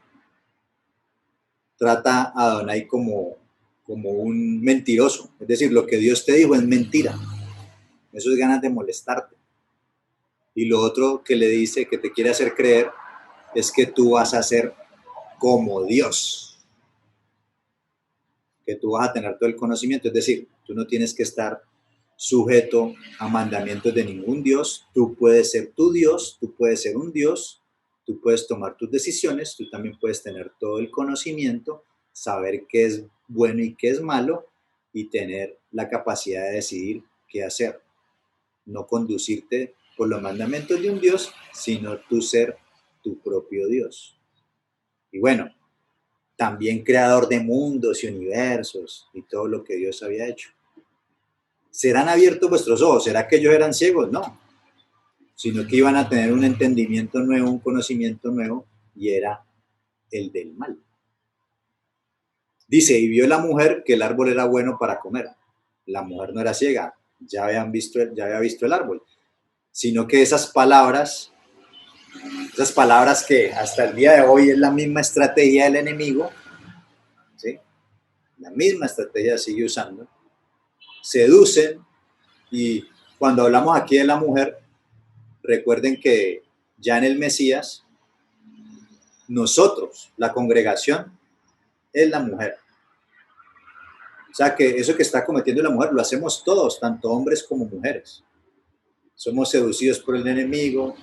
trata a Adonai como un mentiroso. Es decir, lo que Dios te dijo es mentira. Eso es ganas de molestarte. Y lo otro que le dice, que te quiere hacer creer, es que tú vas a ser como Dios. Que tú vas a tener todo el conocimiento. Es decir, tú no tienes que estar sujeto a mandamientos de ningún Dios. Tú puedes ser tu Dios, tú puedes ser un Dios, tú puedes tomar tus decisiones, tú también puedes tener todo el conocimiento, saber qué es bueno y qué es malo y tener la capacidad de decidir qué hacer. No conducirte por los mandamientos de un Dios, sino tú ser tu propio Dios. Y bueno, también creador de mundos y universos y todo lo que Dios había hecho. ¿Serán abiertos vuestros ojos? ¿Será que ellos eran ciegos? No, sino que iban a tener un entendimiento nuevo, un conocimiento nuevo, y era el del mal. Dice, y vio la mujer que el árbol era bueno para comer. La mujer no era ciega, ya había visto el árbol, sino que esas palabras que hasta el día de hoy es la misma estrategia del enemigo, ¿sí? La misma estrategia sigue usando, seducen. Y cuando hablamos aquí de la mujer, recuerden que ya en el Mesías, nosotros, la congregación, es la mujer. O sea que eso que está cometiendo la mujer lo hacemos todos, tanto hombres como mujeres. Somos seducidos por el enemigo,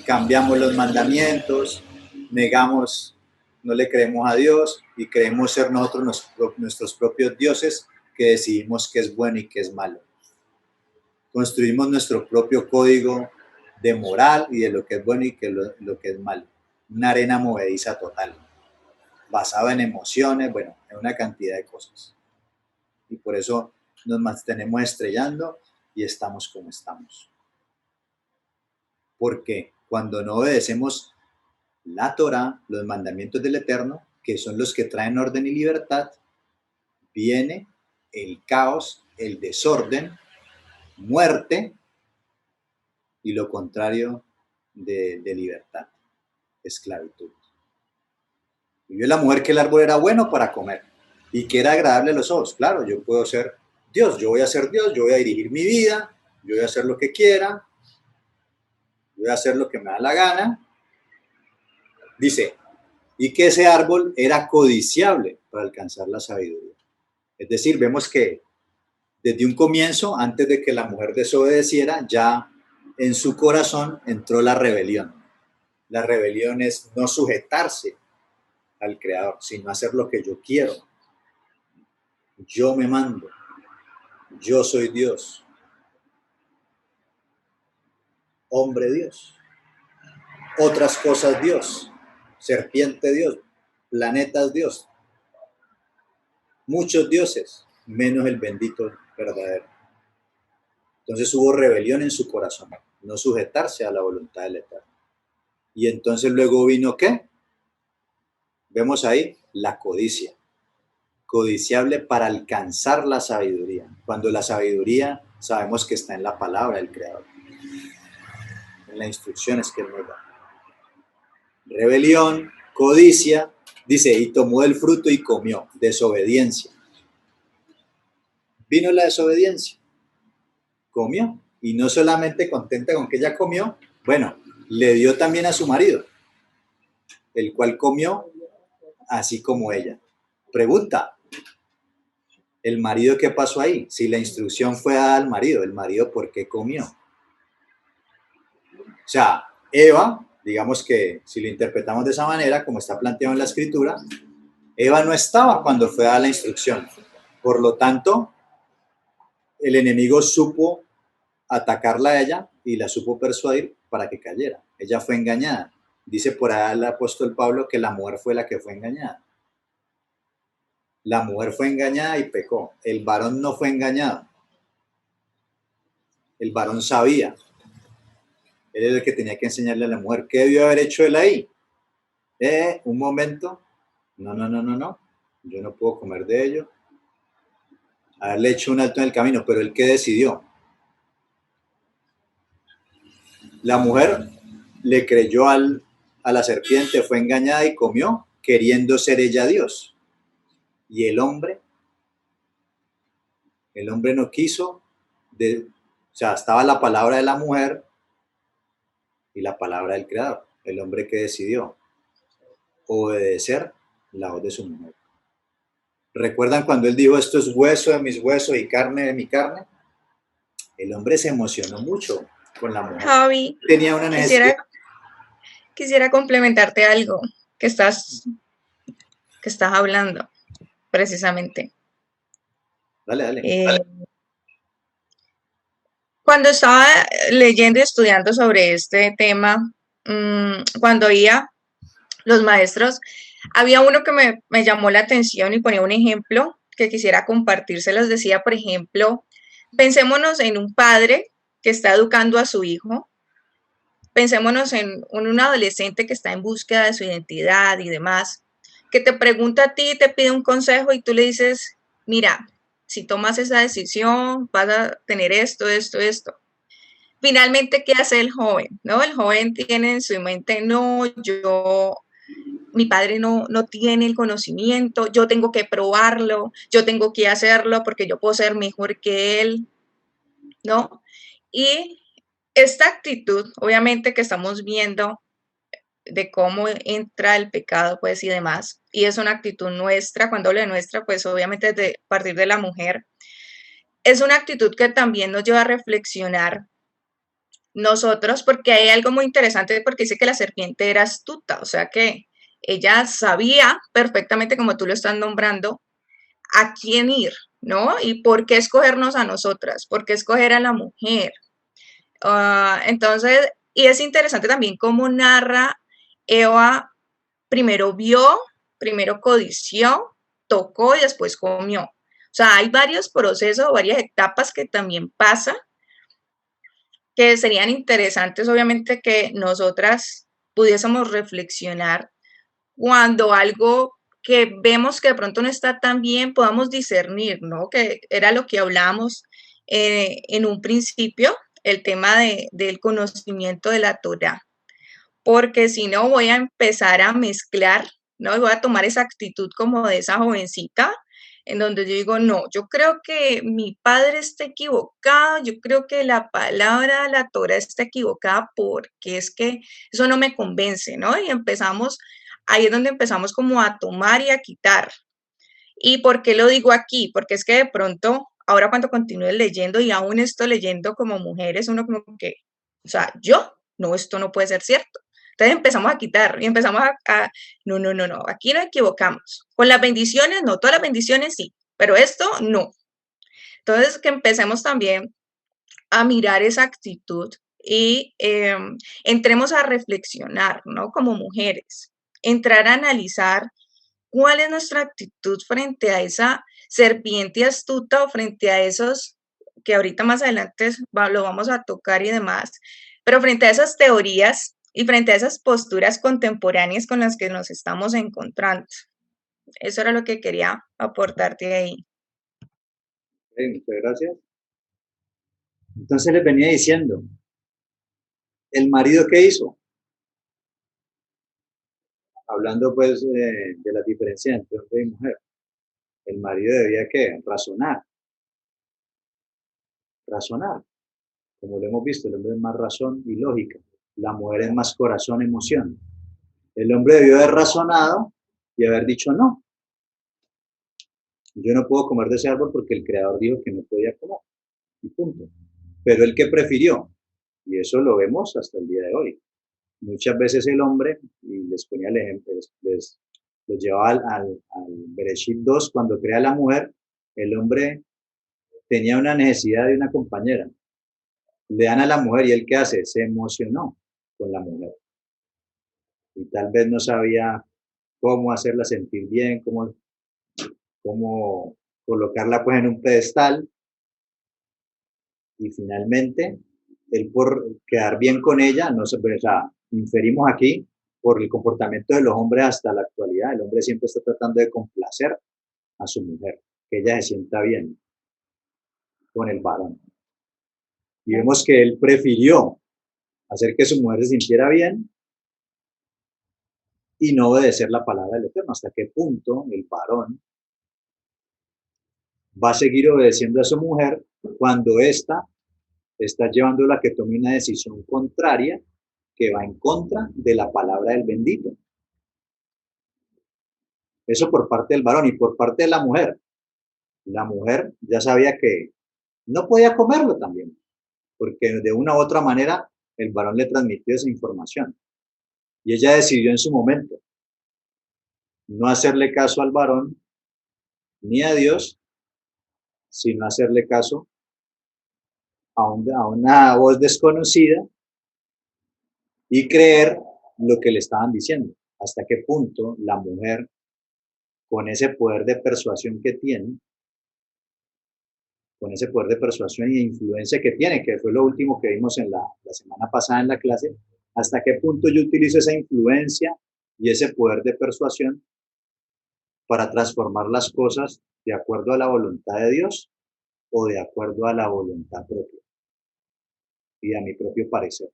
cambiamos los mandamientos, negamos, no le creemos a Dios y creemos ser nosotros nuestros propios dioses que decidimos qué es bueno y qué es malo. Construimos nuestro propio código de moral y de lo que es bueno y lo que es malo. Una arena movediza total, basada en emociones, bueno, en una cantidad de cosas. Y por eso nos mantenemos estrellando y estamos como estamos. Porque cuando no obedecemos la Torah, los mandamientos del Eterno, que son los que traen orden y libertad, viene el caos, el desorden, muerte y lo contrario de libertad, esclavitud. Y vio la mujer que el árbol era bueno para comer y que era agradable a los ojos. Claro, yo puedo ser Dios, yo voy a ser Dios, yo voy a dirigir mi vida, yo voy a hacer lo que quiera, yo voy a hacer lo que me da la gana. Dice, y que ese árbol era codiciable para alcanzar la sabiduría. Es decir, vemos que desde un comienzo, antes de que la mujer desobedeciera, ya en su corazón entró la rebelión. La rebelión es no sujetarse al Creador, sino hacer lo que yo quiero. Yo me mando. Yo soy Dios. Hombre Dios. Otras cosas Dios. Serpiente Dios. Planetas Dios. Muchos dioses, menos el bendito verdadero. Entonces hubo rebelión en su corazón, no sujetarse a la voluntad del Eterno. Y entonces luego vino ¿qué? Vemos ahí la codicia. Codiciable para alcanzar la sabiduría. Cuando la sabiduría sabemos que está en la palabra del Creador, en las instrucciones que Él nos da. Rebelión, codicia, dice, y tomó el fruto y comió, desobediencia. Vino la desobediencia, comió, y no solamente contenta con que ella comió, bueno, le dio también a su marido, el cual comió así como ella. Pregunta, ¿el marido qué pasó ahí? Si la instrucción fue dada al marido, ¿el marido por qué comió? O sea, Eva, digamos que si lo interpretamos de esa manera, como está planteado en la escritura, Eva no estaba cuando fue dada la instrucción. Por lo tanto, el enemigo supo atacarla a ella y la supo persuadir para que cayera. Ella fue engañada. Dice por ahí el apóstol Pablo que la mujer fue la que fue engañada. La mujer fue engañada y pecó. El varón no fue engañado. El varón sabía. Él era el que tenía que enseñarle a la mujer. ¿Qué debió haber hecho él ahí? Un momento. No. Yo no puedo comer de ello. Haberle hecho un alto en el camino, pero él qué decidió. La mujer le creyó a la serpiente, fue engañada y comió, queriendo ser ella Dios. Y el hombre no quiso, o sea, estaba la palabra de la mujer y la palabra del Creador. El hombre que decidió obedecer la voz de su mujer. ¿Recuerdan cuando él dijo, esto es hueso de mis huesos y carne de mi carne? El hombre se emocionó mucho con la mujer. Javi, Tenía una necesidad. quisiera complementarte algo que estás hablando, precisamente. Dale. Cuando estaba leyendo y estudiando sobre este tema, cuando oía los maestros, había uno que me llamó la atención y ponía un ejemplo que quisiera compartírselos. Decía, por ejemplo, pensémonos en un padre que está educando a su hijo. Pensémonos en un adolescente que está en búsqueda de su identidad y demás, que te pregunta a ti, te pide un consejo y tú le dices, mira, si tomas esa decisión, vas a tener esto. Finalmente, ¿qué hace el joven? ¿No? El joven tiene en su mente, no, mi padre no tiene el conocimiento, yo tengo que probarlo, yo tengo que hacerlo porque yo puedo ser mejor que él, ¿no? Y esta actitud, obviamente que estamos viendo de cómo entra el pecado, pues, y demás, y es una actitud nuestra, cuando hablo de nuestra, pues, obviamente de partir de la mujer, es una actitud que también nos lleva a reflexionar nosotros, porque hay algo muy interesante, porque dice que la serpiente era astuta, o sea que ella sabía perfectamente, como tú lo estás nombrando, a quién ir, ¿no? Y por qué escogernos a nosotras, por qué escoger a la mujer. Entonces, y es interesante también cómo narra Eva, primero vio, primero codició, tocó y después comió. O sea, hay varios procesos, varias etapas que también pasa, que serían interesantes, obviamente, que nosotras pudiésemos reflexionar cuando algo que vemos que de pronto no está tan bien, podamos discernir, ¿no? Que era lo que hablábamos en un principio, el tema del conocimiento de la Torá, porque si no voy a empezar a mezclar, ¿no? Y voy a tomar esa actitud como de esa jovencita, en donde yo digo, no, yo creo que mi padre está equivocado, yo creo que la palabra de la Torah está equivocada porque es que eso no me convence, ¿no? Y empezamos, ahí es donde empezamos como a tomar y a quitar. ¿Y por qué lo digo aquí? Porque es que de pronto, ahora cuando continúe leyendo y aún estoy leyendo como mujeres, uno como que, o sea, yo, no, esto no puede ser cierto. Entonces empezamos a quitar y empezamos no, aquí nos equivocamos. Con las bendiciones, no, todas las bendiciones sí, pero esto no. Entonces que empecemos también a mirar esa actitud y entremos a reflexionar, ¿no? Como mujeres, entrar a analizar cuál es nuestra actitud frente a esa serpiente astuta o frente a esos que ahorita más adelante lo vamos a tocar y demás, pero frente a esas teorías y frente a esas posturas contemporáneas con las que nos estamos encontrando. Eso era lo que quería aportarte ahí. Muchas gracias. Entonces les venía diciendo, ¿el marido qué hizo? Hablando pues de la diferencia entre hombre y mujer. El marido debía ¿qué? Razonar. Como lo hemos visto, el hombre es más razón y lógica. La mujer es más corazón, emoción. El hombre debió haber razonado y haber dicho no, yo no puedo comer de ese árbol porque el creador dijo que no podía comer, y punto. Pero él que prefirió, y eso lo vemos hasta el día de hoy. Muchas veces el hombre, y les ponía el ejemplo, los llevaba al Bereshit 2, cuando crea la mujer, el hombre tenía una necesidad de una compañera. Le dan a la mujer y él ¿qué hace? Se emocionó con la mujer. Y tal vez no sabía cómo hacerla sentir bien, cómo colocarla pues en un pedestal. Y finalmente, él por quedar bien con ella, no se puede, o sea, inferimos aquí por el comportamiento de los hombres hasta la actualidad. El hombre siempre está tratando de complacer a su mujer, que ella se sienta bien con el varón. Y vemos que él prefirió hacer que su mujer se sintiera bien y no obedecer la palabra del Eterno. ¿Hasta qué punto el varón va a seguir obedeciendo a su mujer cuando ésta está llevándola a que tome una decisión contraria que va en contra de la palabra del bendito? Eso por parte del varón y por parte de la mujer. La mujer ya sabía que no podía comerlo también, porque de una u otra manera el varón le transmitió esa información. Y ella decidió en su momento no hacerle caso al varón ni a Dios, sino hacerle caso a una voz desconocida y creer lo que le estaban diciendo. Hasta qué punto la mujer, con ese poder de persuasión que tiene, con ese poder de persuasión y de influencia que tiene, que fue lo último que vimos en la semana pasada en la clase, hasta qué punto yo utilizo esa influencia y ese poder de persuasión para transformar las cosas de acuerdo a la voluntad de Dios o de acuerdo a la voluntad propia y a mi propio parecer.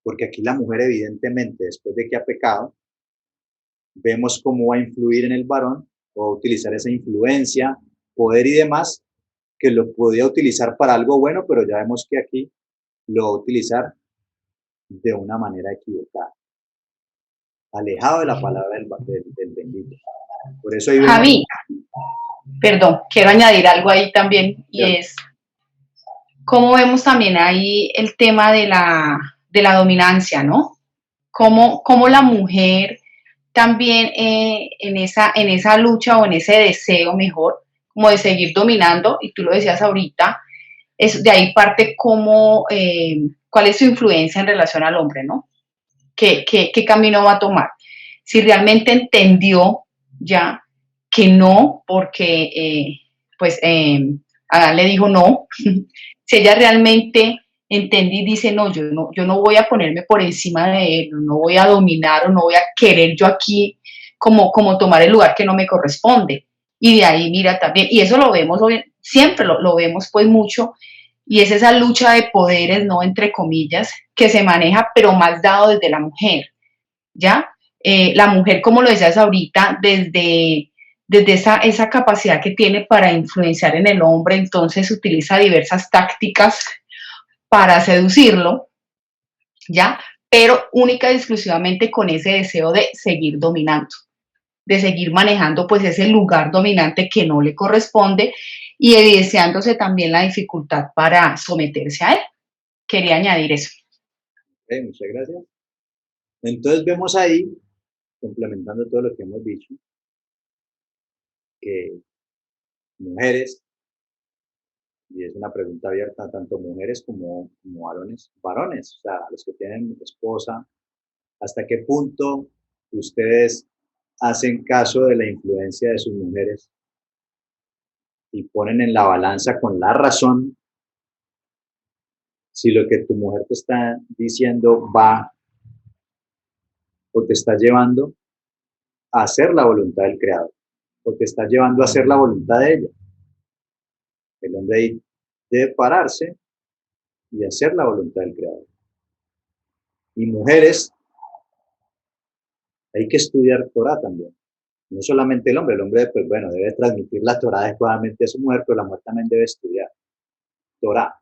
Porque aquí la mujer evidentemente, después de que ha pecado, vemos cómo va a influir en el varón o utilizar esa influencia, poder y demás, que lo podía utilizar para algo bueno, pero ya vemos que aquí lo va a utilizar de una manera equivocada, alejado de la palabra del bendito. Por eso ahí vemos... Javi, perdón, quiero añadir algo ahí también, y es cómo vemos también ahí el tema de la dominancia, ¿no? Cómo la mujer también en esa lucha o en ese deseo mejor, como de seguir dominando, y tú lo decías ahorita, es de ahí parte cuál es su influencia en relación al hombre, ¿no? ¿Qué camino va a tomar? Si realmente entendió ya que no, porque Adán le dijo no, si ella realmente entiende y dice no, yo no voy a ponerme por encima de él, no voy a dominar o no voy a querer yo aquí como tomar el lugar que no me corresponde. Y de ahí mira también, y eso lo vemos, siempre lo vemos pues mucho, y es esa lucha de poderes, ¿no? Entre comillas, que se maneja, pero más dado desde la mujer, ¿ya? La mujer, como lo decías ahorita, desde esa capacidad que tiene para influenciar en el hombre, entonces utiliza diversas tácticas para seducirlo, ¿ya? Pero única y exclusivamente con ese deseo de seguir dominando, de seguir manejando pues ese lugar dominante que no le corresponde y evidenciándose también la dificultad para someterse a él. Quería añadir eso. Muchas gracias. Entonces vemos ahí, complementando todo lo que hemos dicho, que mujeres, y es una pregunta abierta, tanto mujeres como varones, o sea, los que tienen esposa, ¿hasta qué punto ustedes hacen caso de la influencia de sus mujeres y ponen en la balanza con la razón si lo que tu mujer te está diciendo va o te está llevando a hacer la voluntad del Creador o te está llevando a hacer la voluntad de ella? El hombre debe pararse y hacer la voluntad del Creador. Y mujeres, hay que estudiar Torah también. No solamente el hombre pues bueno, debe transmitir la Torah adecuadamente a su mujer, pero la mujer también debe estudiar Torah.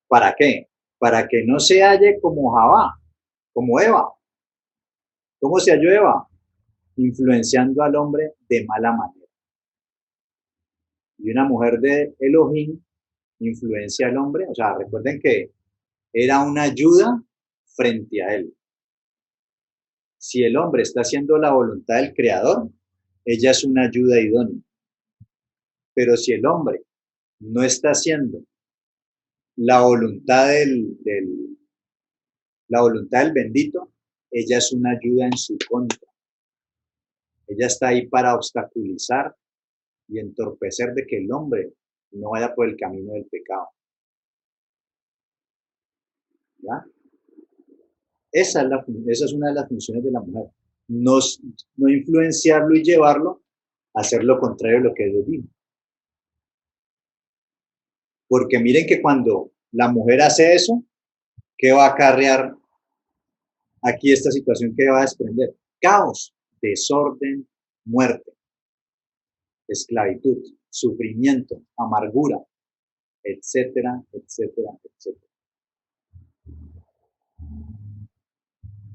¿Para qué? Para que no se halle como Javá, como Eva. ¿Cómo se halló Eva? influenciando al hombre de mala manera. Y una mujer de Elohim influencia al hombre, o sea, recuerden que era una ayuda frente a él. Si el hombre está haciendo la voluntad del Creador, ella es una ayuda idónea. Pero si el hombre no está haciendo la voluntad la voluntad del bendito, ella es una ayuda en su contra. Ella está ahí para obstaculizar y entorpecer de que el hombre no vaya por el camino del pecado. ¿Ya? Esa es una de las funciones de la mujer. No influenciarlo y llevarlo a hacer lo contrario de lo que Dios dijo. Porque miren que cuando la mujer hace eso, ¿qué va a acarrear aquí esta situación que va a desprender? Caos, desorden, muerte, esclavitud, sufrimiento, amargura, etcétera, etcétera, etcétera.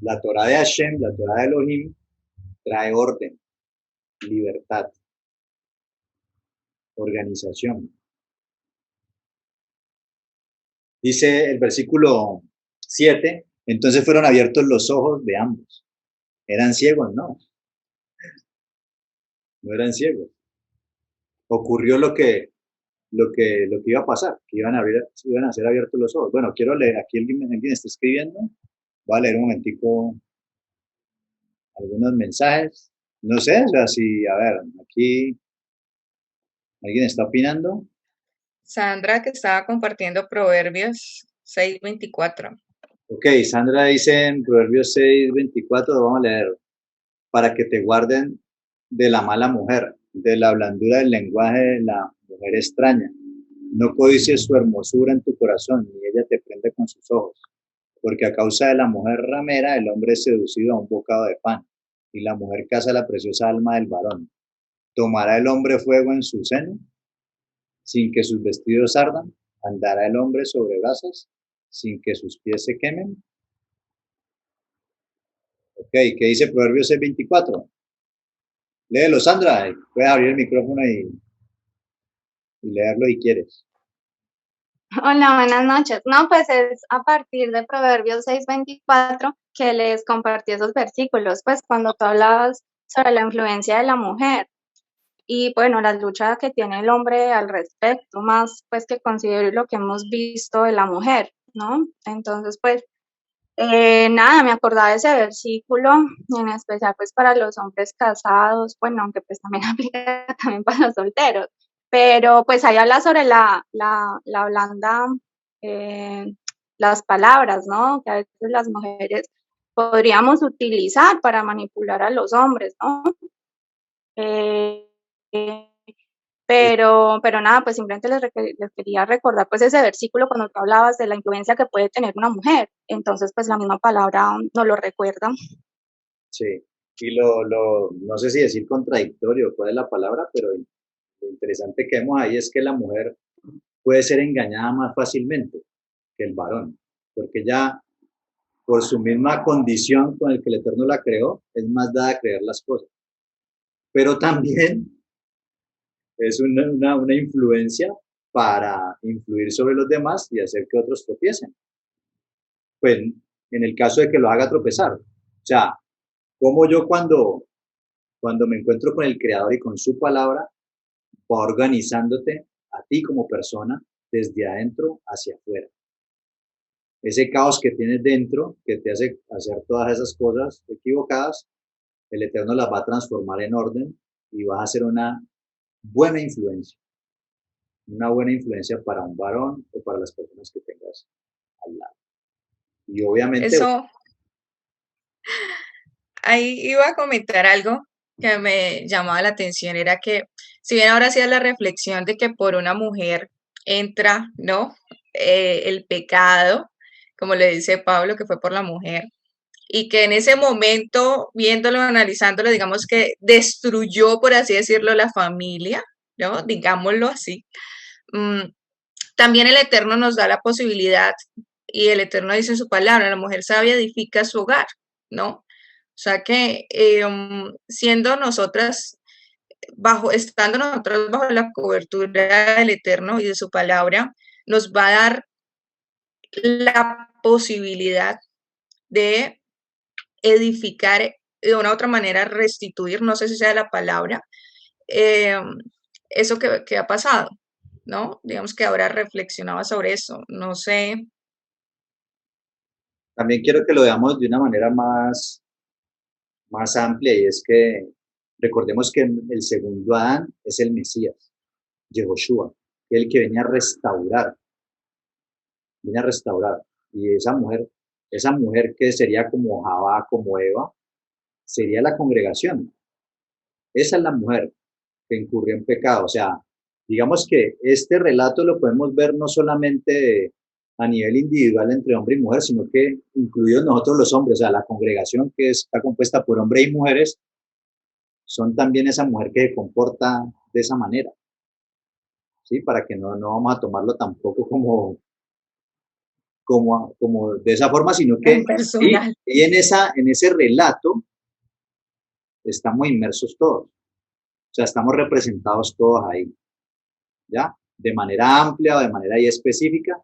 La Torah de Hashem, la Torah de Elohim, trae orden, libertad, organización. Dice el versículo 7, entonces fueron abiertos los ojos de ambos. ¿Eran ciegos? No. No eran ciegos. Ocurrió lo que iba a pasar, que iban a ser abiertos los ojos. Bueno, quiero leer, aquí alguien está escribiendo. Voy a leer un momentico algunos mensajes. No sé, o sea, si, a ver, aquí alguien está opinando. Sandra, que estaba compartiendo Proverbios 6:24. Ok, Sandra dice en Proverbios 6:24, vamos a leer, para que te guarden de la mala mujer, de la blandura del lenguaje de la mujer extraña. No codicies su hermosura en tu corazón, ni ella te prende con sus ojos, porque a causa de la mujer ramera el hombre es seducido a un bocado de pan, y la mujer caza la preciosa alma del varón. ¿Tomará el hombre fuego en su seno, sin que sus vestidos ardan? ¿Andará el hombre sobre brasas, sin que sus pies se quemen? Ok, ¿qué dice Proverbios 6:24? Léelo, Sandra. Puedes abrir el micrófono y leerlo si quieres. Hola, buenas noches. No, pues es a partir de Proverbios 6:24 que les compartí esos versículos, pues cuando tú hablabas sobre la influencia de la mujer y bueno, la lucha que tiene el hombre al respecto, más pues que considero lo que hemos visto de la mujer, ¿no? Entonces, pues nada, me acordaba de ese versículo, en especial pues para los hombres casados, bueno, aunque pues también aplica también para los solteros, pero pues ahí habla sobre la blanda, eh, las palabras, ¿no? Que a veces las mujeres podríamos utilizar para manipular a los hombres, ¿no? Eh, pero nada, pues simplemente les quería recordar pues ese versículo cuando tú hablabas de la influencia que puede tener una mujer. Entonces, pues la misma palabra nos lo recuerda. Sí, y no sé si decir contradictorio, cuál es la palabra, pero lo interesante que vemos ahí es que la mujer puede ser engañada más fácilmente que el varón, porque ya por su misma condición con el que el Eterno la creó, es más dada a creer las cosas. Pero también es una influencia para influir sobre los demás y hacer que otros tropiecen. Pues en el caso de que lo haga tropezar. O sea, como yo cuando me encuentro con el Creador y con su palabra, va organizándote a ti como persona desde adentro hacia afuera. Ese caos que tienes dentro, que te hace hacer todas esas cosas equivocadas, el Eterno las va a transformar en orden y vas a ser una buena influencia para un varón o para las personas que tengas al lado. Y obviamente... Eso, ahí iba a comentar algo que me llamaba la atención, era que si bien ahora hacía la reflexión de que por una mujer entra, ¿no? El pecado, como le dice Pablo, que fue por la mujer, y que en ese momento, viéndolo, analizándolo, digamos que destruyó, por así decirlo, la familia, ¿no? Digámoslo así. También el Eterno nos da la posibilidad, y el Eterno dice en su palabra, la mujer sabia edifica su hogar, ¿no? sea que siendo nosotras, estando nosotros bajo la cobertura del Eterno y de su palabra, nos va a dar la posibilidad de edificar de una u otra manera, restituir, no sé si sea la palabra, eh, eso que ha pasado, ¿no? Digamos que ahora reflexionaba sobre eso, no sé. También quiero que lo veamos de una manera más amplia, y es que recordemos que el segundo Adán es el Mesías, Yehoshua, el que viene a restaurar. Y esa mujer que sería como Jabá, como Eva, sería la congregación. Esa es la mujer que incurrió en pecado. O sea, digamos que este relato lo podemos ver no solamente a nivel individual entre hombre y mujer, sino que incluidos nosotros los hombres, o sea, la congregación que está compuesta por hombres y mujeres, son también esa mujer que se comporta de esa manera, ¿sí? Para que no vamos a tomarlo tampoco como de esa forma, sino que Personal. y en ese relato estamos inmersos todos, o sea, estamos representados todos ahí, ¿ya? De manera amplia o de manera ahí específica,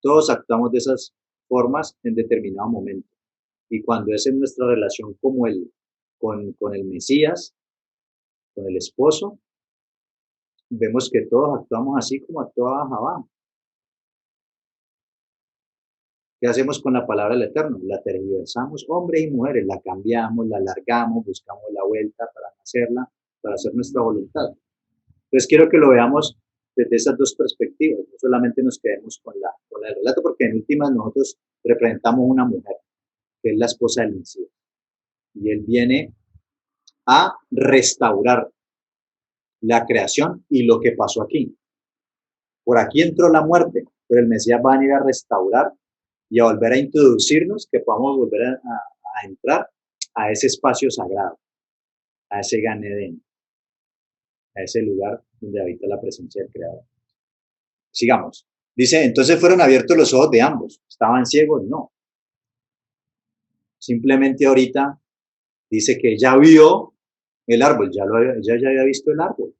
todos actuamos de esas formas en determinado momento. Y cuando es en nuestra relación con el Mesías, con el esposo, vemos que todos actuamos así como actuaba Jabá. ¿Qué hacemos con la palabra del Eterno? La tergiversamos, hombres y mujeres, la cambiamos, la alargamos, buscamos la vuelta para hacerla, para hacer nuestra voluntad. Entonces quiero que lo veamos desde esas dos perspectivas, no solamente nos quedemos con el relato, porque en últimas nosotros representamos una mujer, que es la esposa del Mesías, y él viene a restaurar la creación y lo que pasó aquí. Por aquí entró la muerte, pero el Mesías va a venir a restaurar y a volver a introducirnos, que podamos volver a entrar a ese espacio sagrado, a ese Gan Edén, a ese lugar donde habita la presencia del Creador. Sigamos. Dice, entonces fueron abiertos los ojos de ambos. ¿Estaban ciegos? No. Simplemente ahorita dice que ya vio el árbol, ya había visto el árbol.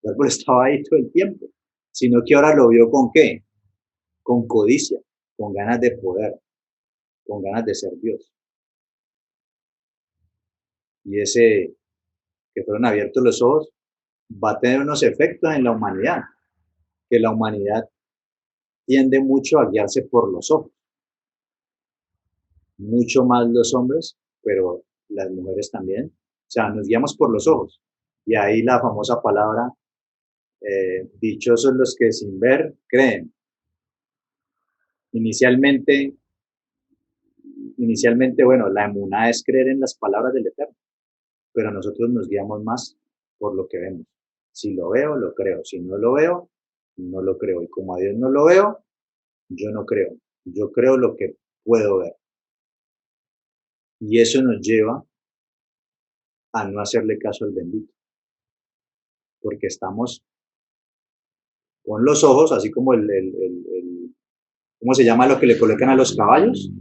El árbol estaba ahí todo el tiempo. Sino que ahora lo vio ¿con qué? Con codicia, con ganas de poder, con ganas de ser Dios. Y ese que fueron abiertos los ojos va a tener unos efectos en la humanidad, que la humanidad tiende mucho a guiarse por los ojos, mucho más los hombres, pero las mujeres también, o sea, nos guiamos por los ojos, y ahí la famosa palabra, dichosos los que sin ver creen. Inicialmente, bueno, la emuná es creer en las palabras del Eterno, pero nosotros nos guiamos más por lo que vemos. Si lo veo, lo creo. Si no lo veo, no lo creo. Y como a Dios no lo veo, yo no creo. Yo creo lo que puedo ver. Y eso nos lleva a no hacerle caso al bendito. Porque estamos con los ojos, así como ¿cómo se llama lo que le colocan a los caballos?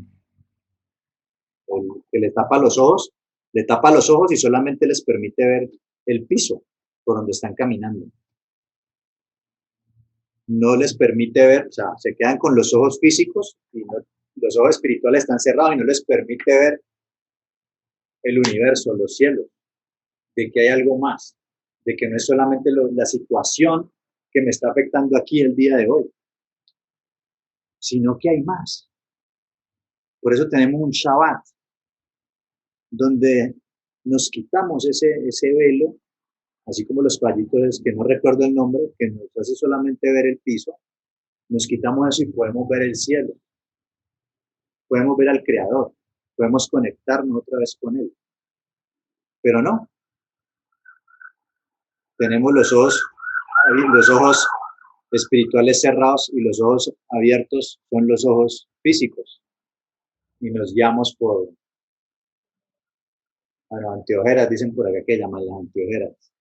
El que le tapa los ojos y solamente les permite ver el piso por donde están caminando. No les permite ver, o sea, se quedan con los ojos físicos y los ojos espirituales están cerrados y no les permite ver el universo, los cielos, de que hay algo más, de que no es solamente la situación que me está afectando aquí el día de hoy, sino que hay más. Por eso tenemos un Shabbat, donde nos quitamos ese velo, así como los caballitos, que no recuerdo el nombre, que nos hace solamente ver el piso, nos quitamos eso y podemos ver el cielo, podemos ver al Creador, podemos conectarnos otra vez con Él. Pero no, tenemos los ojos espirituales cerrados, y los ojos abiertos son los ojos físicos, y nos guiamos por, bueno, anteojeras, dicen por acá que llaman las anteojeras.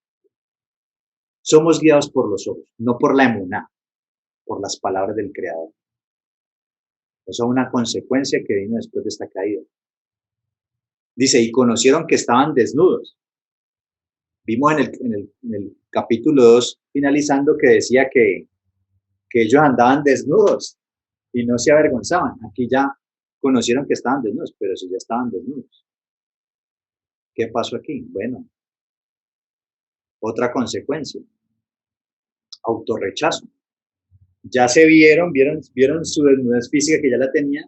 Somos guiados por los ojos, no por la emuná, por las palabras del Creador. Eso es una consecuencia que vino después de esta caída. Dice, y conocieron que estaban desnudos. Vimos en el capítulo 2, finalizando, que decía que ellos andaban desnudos y no se avergonzaban. Aquí ya conocieron que estaban desnudos, pero si ya estaban desnudos. ¿Qué pasó aquí? Bueno, otra consecuencia, autorrechazo. Ya se vieron su desnudez física que ya la tenían,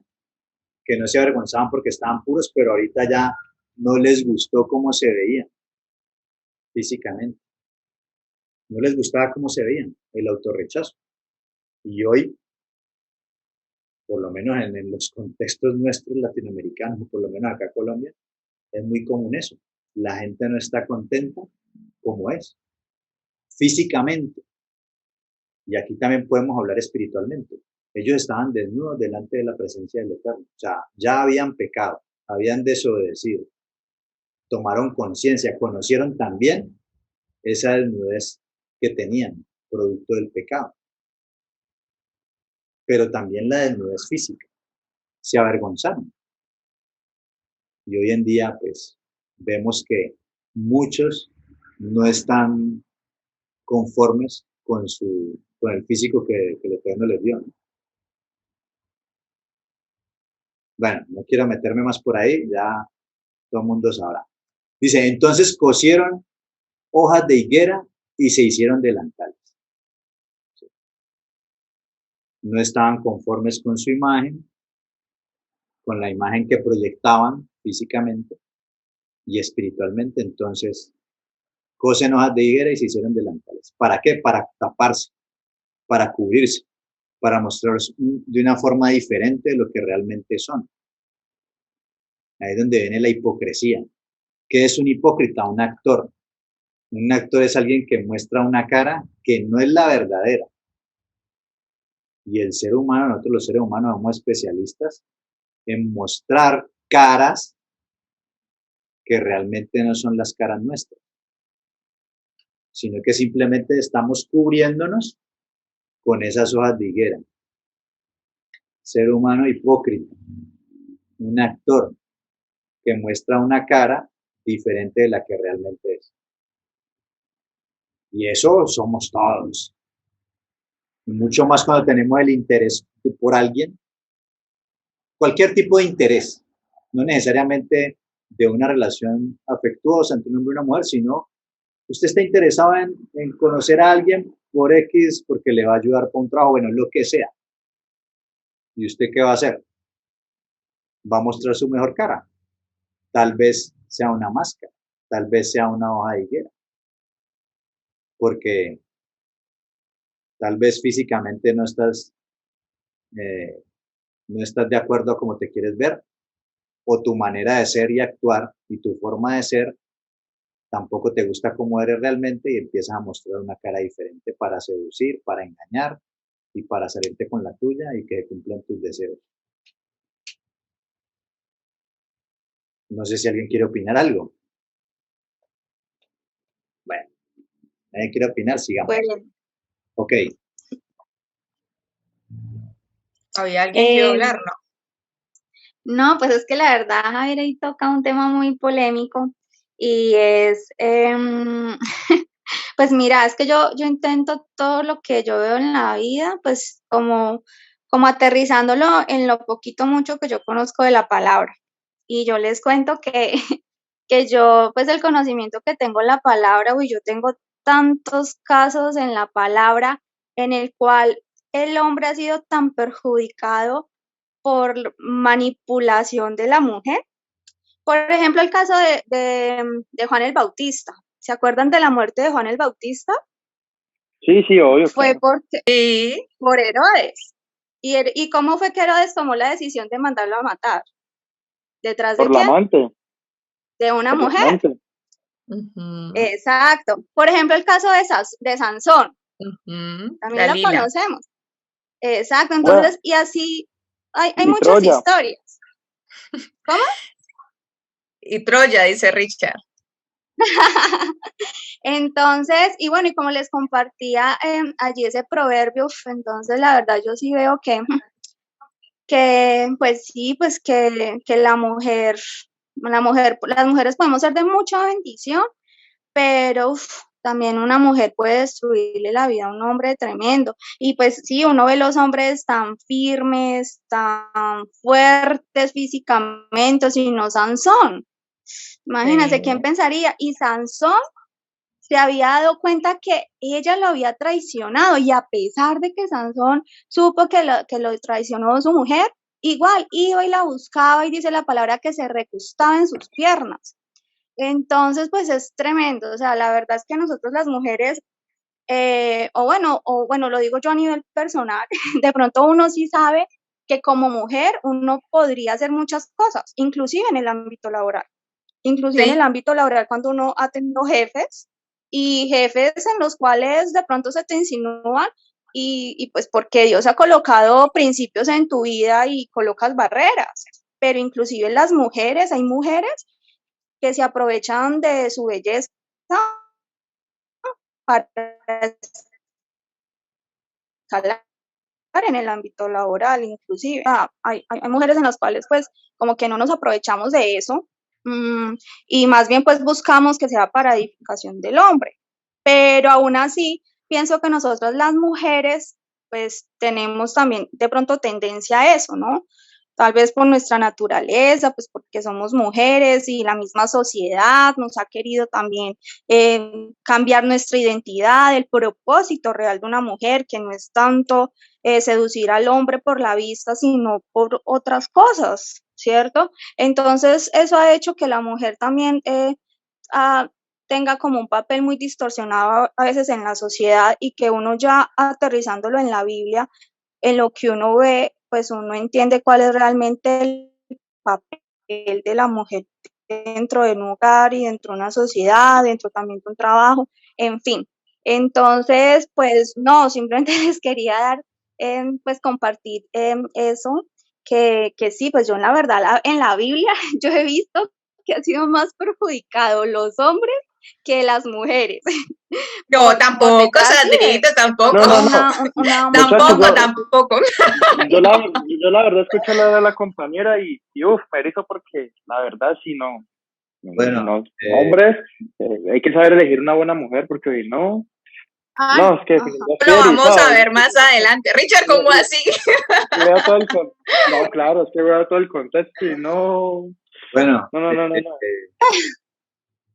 que no se avergonzaban porque estaban puros, pero ahorita ya no les gustó cómo se veían físicamente. No les gustaba cómo se veían, el autorrechazo. Y hoy, por lo menos en los contextos nuestros latinoamericanos, por lo menos acá en Colombia, es muy común eso. La gente no está contenta como es, físicamente. Y aquí también podemos hablar espiritualmente. Ellos estaban desnudos delante de la presencia del Eterno. O sea, ya habían pecado, habían desobedecido, tomaron conciencia, conocieron también esa desnudez que tenían, producto del pecado. Pero también la desnudez física. Se avergonzaron. Y hoy en día, pues, vemos que muchos no están conformes con el físico que el Eterno les dio, ¿no? Bueno, no quiero meterme más por ahí, ya todo el mundo sabrá. Dice, entonces cosieron hojas de higuera y se hicieron delantales. No estaban conformes con su imagen, con la imagen que proyectaban físicamente y espiritualmente, entonces cosen hojas de higuera y se hicieron delantales. ¿Para qué? Para taparse, para cubrirse, para mostrarse de una forma diferente de lo que realmente son. Ahí es donde viene la hipocresía. ¿Qué es un hipócrita? Un actor. Un actor es alguien que muestra una cara que no es la verdadera. Y el ser humano, nosotros los seres humanos somos especialistas en mostrar caras que realmente no son las caras nuestras, sino que simplemente estamos cubriéndonos con esas hojas de higuera. Ser humano hipócrita, un actor que muestra una cara diferente de la que realmente es. Y eso somos todos. Y mucho más cuando tenemos el interés por alguien, cualquier tipo de interés, no necesariamente de una relación afectuosa entre un hombre y una mujer, sino usted está interesado en conocer a alguien por X, porque le va a ayudar para un trabajo, bueno, lo que sea. ¿Y usted qué va a hacer? Va a mostrar su mejor cara. Tal vez sea una máscara, tal vez sea una hoja de higuera, porque tal vez físicamente no estás de acuerdo a cómo te quieres ver, o tu manera de ser y actuar y tu forma de ser tampoco te gusta cómo eres realmente y empiezas a mostrar una cara diferente para seducir, para engañar y para salirte con la tuya y que cumplan tus deseos. No sé si alguien quiere opinar algo. Bueno, nadie quiere opinar, sigamos. Bueno, Ok. ¿había alguien que iba a hablar? No. No, pues es que la verdad Javier ahí toca un tema muy polémico y es, pues mira, es que yo intento todo lo que yo veo en la vida, pues como aterrizándolo en lo poquito mucho que yo conozco de la palabra. Y yo les cuento que, que yo, pues el conocimiento que tengo en la palabra, uy, yo tengo tantos casos en la palabra en el cual el hombre ha sido tan perjudicado por manipulación de la mujer. Por ejemplo, el caso de Juan el Bautista. ¿Se acuerdan de la muerte de Juan el Bautista? Sí, obvio. Fue Claro. por Herodes. ¿Y cómo fue que Herodes tomó la decisión de mandarlo a matar? ¿Detrás de Por la quién? amante. De una Por la mujer. amante. Ujú, Exacto. Por ejemplo, el caso de Sansón. ujú, También lo Dalila. conocemos. Exacto. Entonces, y así hay Y muchas Troya. historias. ¿Cómo? Y Troya, dice Richard. Entonces, y bueno, y como les compartía allí ese proverbio, entonces la verdad yo sí veo que pues sí, pues que la mujer las mujeres podemos ser de mucha bendición, pero también una mujer puede destruirle la vida a un hombre tremendo. Y pues sí, uno ve los hombres tan firmes, tan fuertes físicamente, sino Sansón. Imagínense, ¿quién pensaría? Y Sansón se había dado cuenta que ella lo había traicionado, y a pesar de que Sansón supo que lo traicionó su mujer, igual iba y la buscaba, y dice la palabra que se recostaba en sus piernas. Entonces, pues es tremendo. O sea, la verdad es que nosotros las mujeres, o bueno, lo digo yo a nivel personal, de pronto uno sí sabe que como mujer uno podría hacer muchas cosas, inclusive en el ámbito laboral. Inclusive en el Sí, ámbito laboral, cuando uno ha tenido jefes, y jefes en los cuales de pronto se te insinúan, y pues porque Dios ha colocado principios en tu vida y colocas barreras. Pero inclusive las mujeres, hay mujeres que se aprovechan de su belleza para escalar en el ámbito laboral, inclusive. Hay mujeres en las cuales pues como que no nos aprovechamos de eso, y más bien pues buscamos que sea para edificación del hombre. Pero aún así, pienso que nosotras las mujeres pues tenemos también de pronto tendencia a eso, ¿no? Tal vez por nuestra naturaleza, pues porque somos mujeres y la misma sociedad nos ha querido también cambiar nuestra identidad, el propósito real de una mujer, que no es tanto seducir al hombre por la vista, sino por otras cosas, ¿cierto? Entonces, eso ha hecho que la mujer también ah, tenga como un papel muy distorsionado a veces en la sociedad, y que uno ya aterrizándolo en la Biblia, en lo que uno ve, pues uno entiende cuál es realmente el papel de la mujer dentro de un hogar y dentro de una sociedad, dentro también de un trabajo, en fin. Entonces, pues no, simplemente les quería dar, pues compartir eso, que sí, pues yo en la verdad, en la Biblia, yo he visto que ha sido más perjudicado los hombres que las mujeres. no, Por tampoco, detrás, sí, Sandrita, tampoco, No, no, no. Muchachos, tampoco, tampoco. yo la verdad escuché la de la compañera y me erizo porque la verdad sí no. Bueno, Hombres, hay que saber elegir una buena mujer porque si no, Ay, no, es que ajá. yo Lo estoy vamos a erizado. ver más adelante. Richard, ¿cómo así? Veo todo el no, claro, es que veo todo el contexto y no, bueno, no.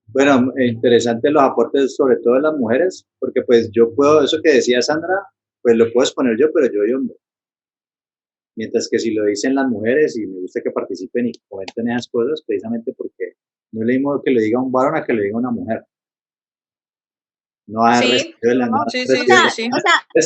bueno, interesante los aportes sobre todo de las mujeres, porque pues yo puedo, eso que decía Sandra, pues lo puedo exponer yo, pero yo soy hombre. Mientras que si lo dicen las mujeres, y me gusta que participen y comenten esas cosas, precisamente porque no es lo mismo que lo diga un varón a que lo diga una mujer. No hay Sí, respeto de la, no hay sí, O sí, respeto sí, sea, de sí. o sea, es-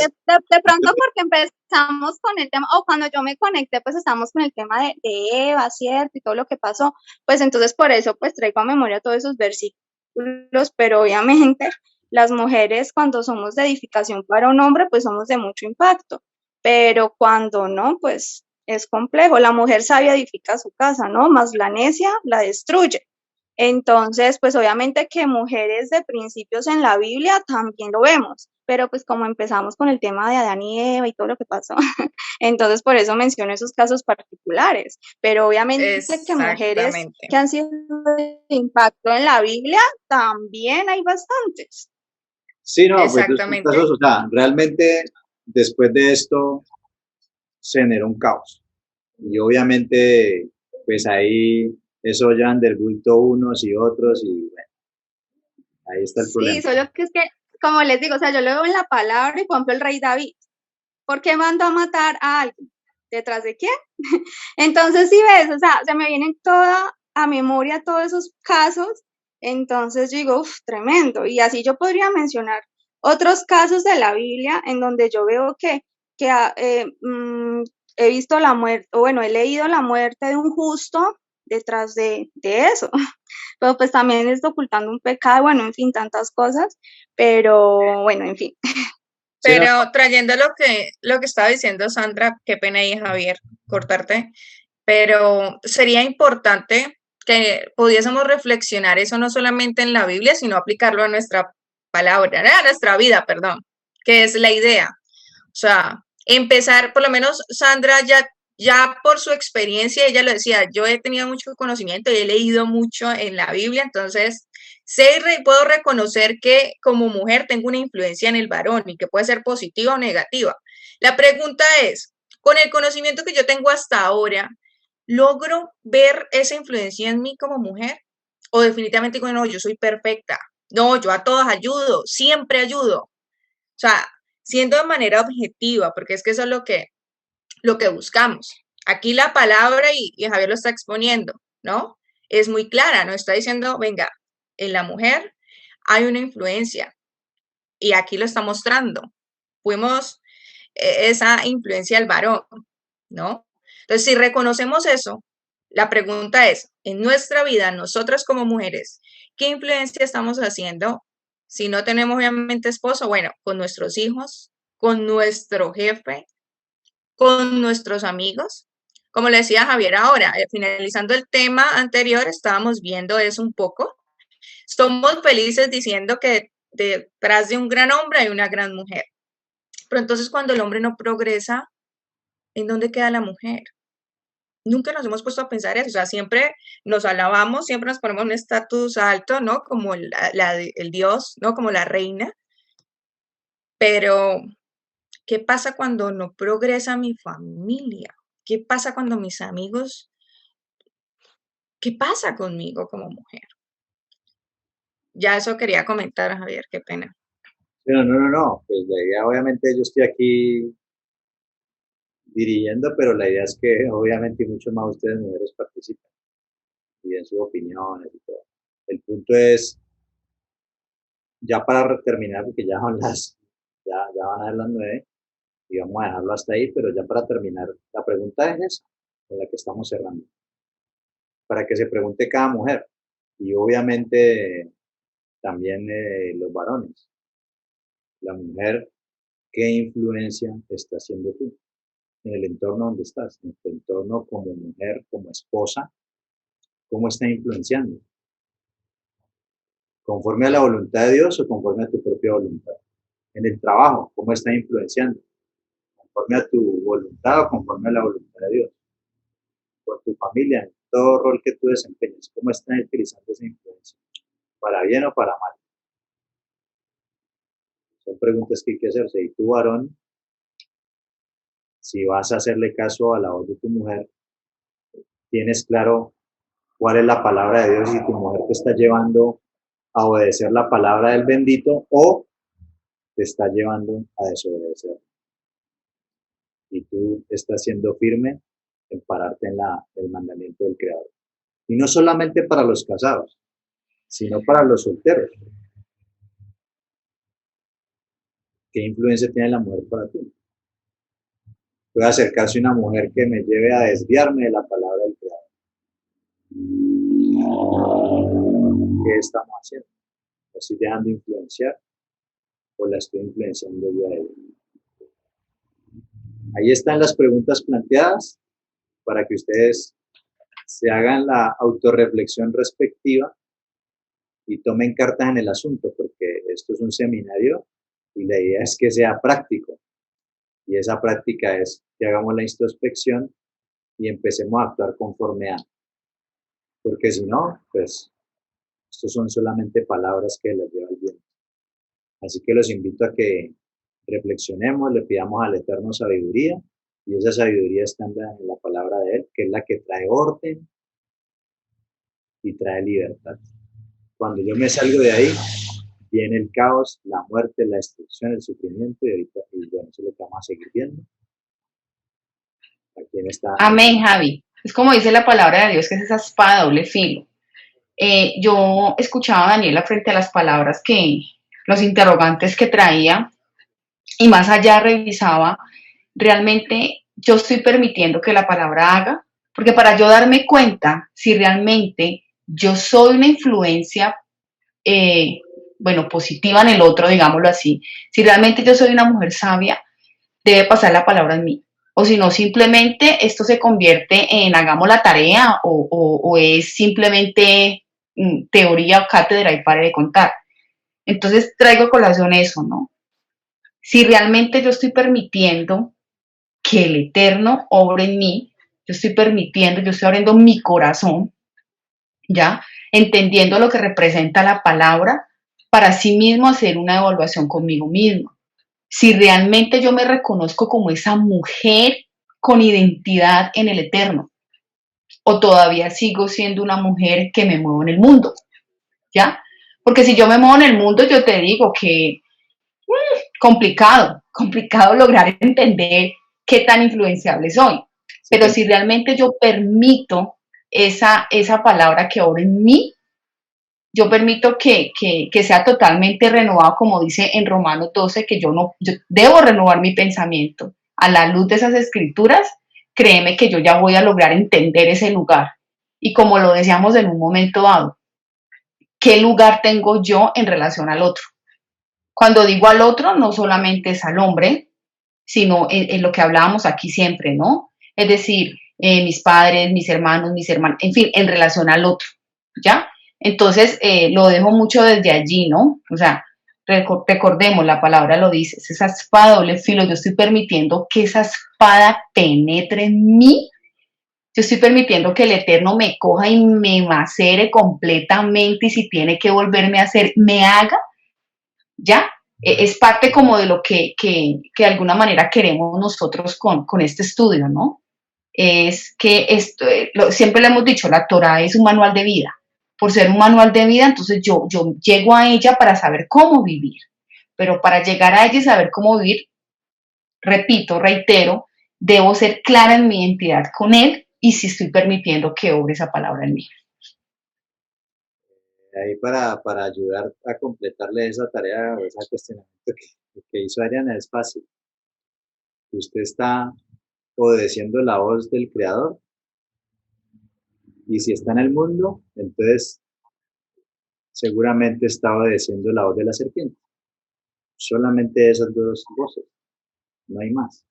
de pronto porque empezamos con el tema, o cuando yo me conecté, pues estamos con el tema de Eva, ¿cierto? Y todo lo que pasó, pues entonces por eso pues traigo a memoria todos esos versículos, pero obviamente las mujeres cuando somos de edificación para un hombre, pues somos de mucho impacto, pero cuando no, pues es complejo. La mujer sabia edifica su casa, ¿no? Más la necia la destruye. Entonces, pues obviamente que mujeres de principios en la Biblia también lo vemos, pero pues como empezamos con el tema de Adán y Eva y todo lo que pasó, entonces por eso menciono esos casos particulares, pero obviamente que mujeres Exactamente. que han sido de impacto en la Biblia, también hay bastantes. Sí, no, pues estos Exactamente. casos, o sea, realmente después de esto se generó un caos. Y obviamente, pues ahí eso ya del bulto unos y otros, y bueno, ahí está el Sí, problema. solo que es que, como les digo, o sea, yo lo veo en la palabra, y por ejemplo el rey David, ¿por qué mandó a matar a alguien? ¿Detrás de quién? Entonces, si ves, o sea, se me vienen toda a memoria todos esos casos, entonces yo digo, uff, tremendo. Y así yo podría mencionar otros casos de la Biblia en donde yo veo que he visto la muerte, o bueno, he leído la muerte de un justo detrás de eso. Pero pues también es ocultando un pecado, bueno, en fin, tantas cosas, pero bueno, en fin. Sí, no, Pero trayendo lo que estaba diciendo Sandra, qué pena ahí, Javier, cortarte, pero sería importante que pudiésemos reflexionar eso no solamente en la Biblia, sino aplicarlo a nuestra palabra, a nuestra vida, perdón, que es la idea. O sea, empezar, por lo menos Sandra ya ya por su experiencia, ella lo decía, yo he tenido mucho conocimiento y he leído mucho en la Biblia, entonces puedo reconocer que como mujer tengo una influencia en el varón y que puede ser positiva o negativa. La pregunta es, con el conocimiento que yo tengo hasta ahora, ¿logro ver esa influencia en mí como mujer? O definitivamente digo, no, yo soy perfecta. No, yo a todas ayudo, siempre ayudo. O sea, siendo de manera objetiva, porque es que eso es lo que buscamos. Aquí la palabra, y Javier lo está exponiendo, ¿no? Es muy clara, no está diciendo, venga, en la mujer hay una influencia y aquí lo está mostrando. Fuimos esa influencia del varón, ¿no? Entonces, si reconocemos eso, la pregunta es, en nuestra vida, nosotras como mujeres, ¿qué influencia estamos haciendo? Si no tenemos obviamente esposo, bueno, con nuestros hijos, con nuestro jefe, con nuestros amigos. Como le decía Javier ahora, finalizando el tema anterior, estábamos viendo eso un poco. Somos felices diciendo que detrás de un gran hombre hay una gran mujer. Pero entonces cuando el hombre no progresa, ¿en dónde queda la mujer? Nunca nos hemos puesto a pensar eso. O sea, siempre nos alabamos, siempre nos ponemos un estatus alto, ¿no? Como el Dios, ¿no? Como la reina. Pero ¿qué pasa cuando no progresa mi familia? ¿Qué pasa cuando mis amigos, qué pasa conmigo como mujer? Ya eso quería comentar, Javier, qué pena. No, pues la idea, obviamente, yo estoy aquí dirigiendo, pero la idea es que, obviamente, y mucho más ustedes, mujeres, participen y den sus opiniones y todo. El punto es, ya para terminar, porque ya van ya van a ser las 9, y vamos a dejarlo hasta ahí, pero ya para terminar, la pregunta es esa, con la que estamos cerrando. Para que se pregunte cada mujer, y obviamente también los varones. La mujer, ¿qué influencia está haciendo tú en el entorno donde estás? En tu entorno como mujer, como esposa, ¿cómo está influenciando? ¿Conforme a la voluntad de Dios o conforme a tu propia voluntad? En el trabajo, ¿cómo está influenciando? ¿Conforme a tu voluntad o conforme a la voluntad de Dios? Por tu familia, en todo rol que tú desempeñes, ¿cómo estás utilizando esa influencia? ¿Para bien o para mal? Son preguntas que hay que hacerse. Y tú, varón, si vas a hacerle caso a la voz de tu mujer, tienes claro cuál es la palabra de Dios y tu mujer te está llevando a obedecer la palabra del bendito o te está llevando a desobedecer. Y tú estás siendo firme en pararte en el mandamiento del Creador. Y no solamente para los casados, sino para los solteros. ¿Qué influencia tiene la mujer para ti? Puede acercarse una mujer que me lleve a desviarme de la palabra del Creador. ¿Qué estamos haciendo? ¿La estoy dejando influenciar o la estoy influenciando yo a ella? Ahí están las preguntas planteadas para que ustedes se hagan la autorreflexión respectiva y tomen cartas en el asunto, porque esto es un seminario y la idea es que sea práctico. Y esa práctica es que hagamos la introspección y empecemos a actuar conforme a. Porque si no, pues, estos son solamente palabras que las lleva el viento. Así que los invito a que reflexionemos, le pidamos al Eterno sabiduría, y esa sabiduría está en la palabra de Él, que es la que trae orden y trae libertad. Cuando yo me salgo de ahí, viene el caos, la muerte, la destrucción, el sufrimiento, y ahorita, y bueno, eso es lo que vamos a seguir viendo. Aquí está. Amén, Javi. Es como dice la palabra de Dios, que es esa espada de doble filo. Yo escuchaba a Daniela frente a las palabras los interrogantes que traía, y más allá revisaba, realmente yo estoy permitiendo que la palabra haga, porque para yo darme cuenta si realmente yo soy una influencia, positiva en el otro, digámoslo así, si realmente yo soy una mujer sabia, debe pasar la palabra en mí. O si no, simplemente esto se convierte en hagamos la tarea o es simplemente teoría o cátedra y pare de contar. Entonces traigo a colación eso, ¿no? Si realmente yo estoy permitiendo que el Eterno obre en mí, yo estoy permitiendo, yo estoy abriendo mi corazón, ¿ya? Entendiendo lo que representa la palabra para sí mismo hacer una evaluación conmigo mismo. Si realmente yo me reconozco como esa mujer con identidad en el Eterno, o todavía sigo siendo una mujer que me muevo en el mundo, ¿ya? Porque si yo me muevo en el mundo, yo te digo que complicado lograr entender qué tan influenciable soy. Pero si realmente yo permito esa palabra que obra en mí, yo permito que sea totalmente renovado, como dice en Romanos 12, que yo debo renovar mi pensamiento a la luz de esas escrituras. Créeme que yo ya voy a lograr entender ese lugar. Y como lo decíamos en un momento dado, ¿qué lugar tengo yo en relación al otro? Cuando digo al otro, no solamente es al hombre, sino en lo que hablábamos aquí siempre, ¿no? Es decir, mis padres, mis hermanos, en fin, en relación al otro, ¿ya? Entonces, lo dejo mucho desde allí, ¿no? O sea, recordemos, la palabra lo dice, es esa espada doble filo, yo estoy permitiendo que esa espada penetre en mí, yo estoy permitiendo que el Eterno me coja y me macere completamente y si tiene que volverme a hacer, me haga, ¿ya? Es parte como de lo que de alguna manera queremos nosotros con este estudio, ¿no? Es que esto, siempre le hemos dicho, la Torah es un manual de vida. Por ser un manual de vida, entonces yo llego a ella para saber cómo vivir. Pero para llegar a ella y saber cómo vivir, repito, reitero, debo ser clara en mi identidad con Él y si estoy permitiendo que obre esa palabra en mí. Ahí para ayudar a completarle esa tarea o ese cuestionamiento que hizo Ariana, es fácil. Usted está obedeciendo la voz del Creador y si está en el mundo, entonces seguramente está obedeciendo la voz de la serpiente. Solamente esas dos voces, no hay más.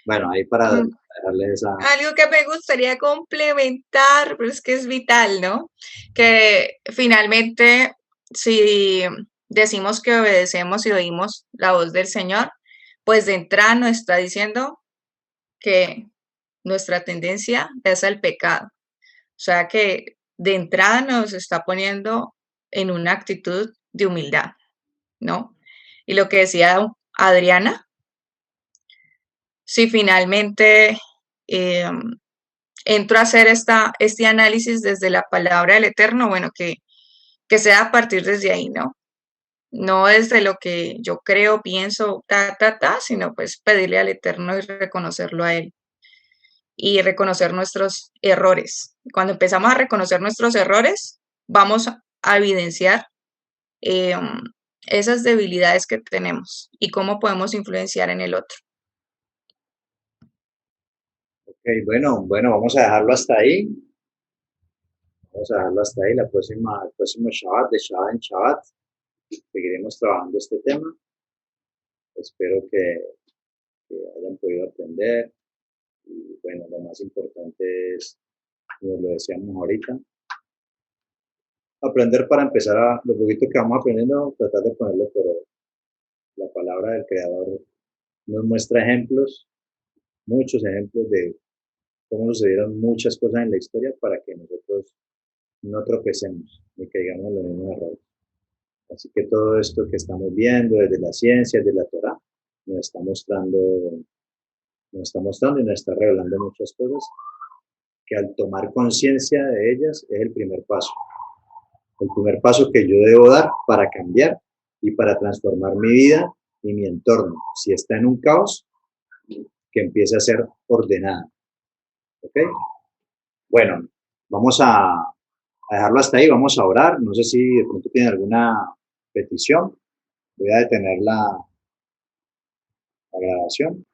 Bueno, ahí para dejarle esa... Algo que me gustaría complementar, pero es que es vital, ¿no? Que finalmente, si decimos que obedecemos y oímos la voz del Señor, pues de entrada nos está diciendo que nuestra tendencia es al pecado. O sea que de entrada nos está poniendo en una actitud de humildad, ¿no? Y lo que decía Adriana, si finalmente entro a hacer este análisis desde la palabra del Eterno, bueno, que sea a partir desde ahí, ¿no? No desde lo que yo creo, pienso, sino pues pedirle al Eterno y reconocerlo a Él y reconocer nuestros errores. Cuando empezamos a reconocer nuestros errores, vamos a evidenciar esas debilidades que tenemos y cómo podemos influenciar en el otro. Ok, bueno, vamos a dejarlo hasta ahí. Vamos a dejarlo hasta ahí. El próximo Shabbat, de Shabbat en Shabbat, seguiremos trabajando este tema. Espero que hayan podido aprender. Y bueno, lo más importante es, como lo decíamos ahorita, aprender para empezar a, lo poquito que vamos aprendiendo, tratar de ponerlo por obra. La palabra del Creador nos muestra ejemplos, muchos ejemplos de cómo sucedieron muchas cosas en la historia para que nosotros no tropecemos ni caigamos en los mismos errores. Así que todo esto que estamos viendo desde la ciencia, desde la Torah, nos está mostrando y nos está revelando muchas cosas que al tomar conciencia de ellas es el primer paso. El primer paso que yo debo dar para cambiar y para transformar mi vida y mi entorno. Si está en un caos, que empiece a ser ordenada. ¿Ok? Bueno, vamos a dejarlo hasta ahí, vamos a orar. No sé si de pronto tienen alguna petición. Voy a detener la grabación.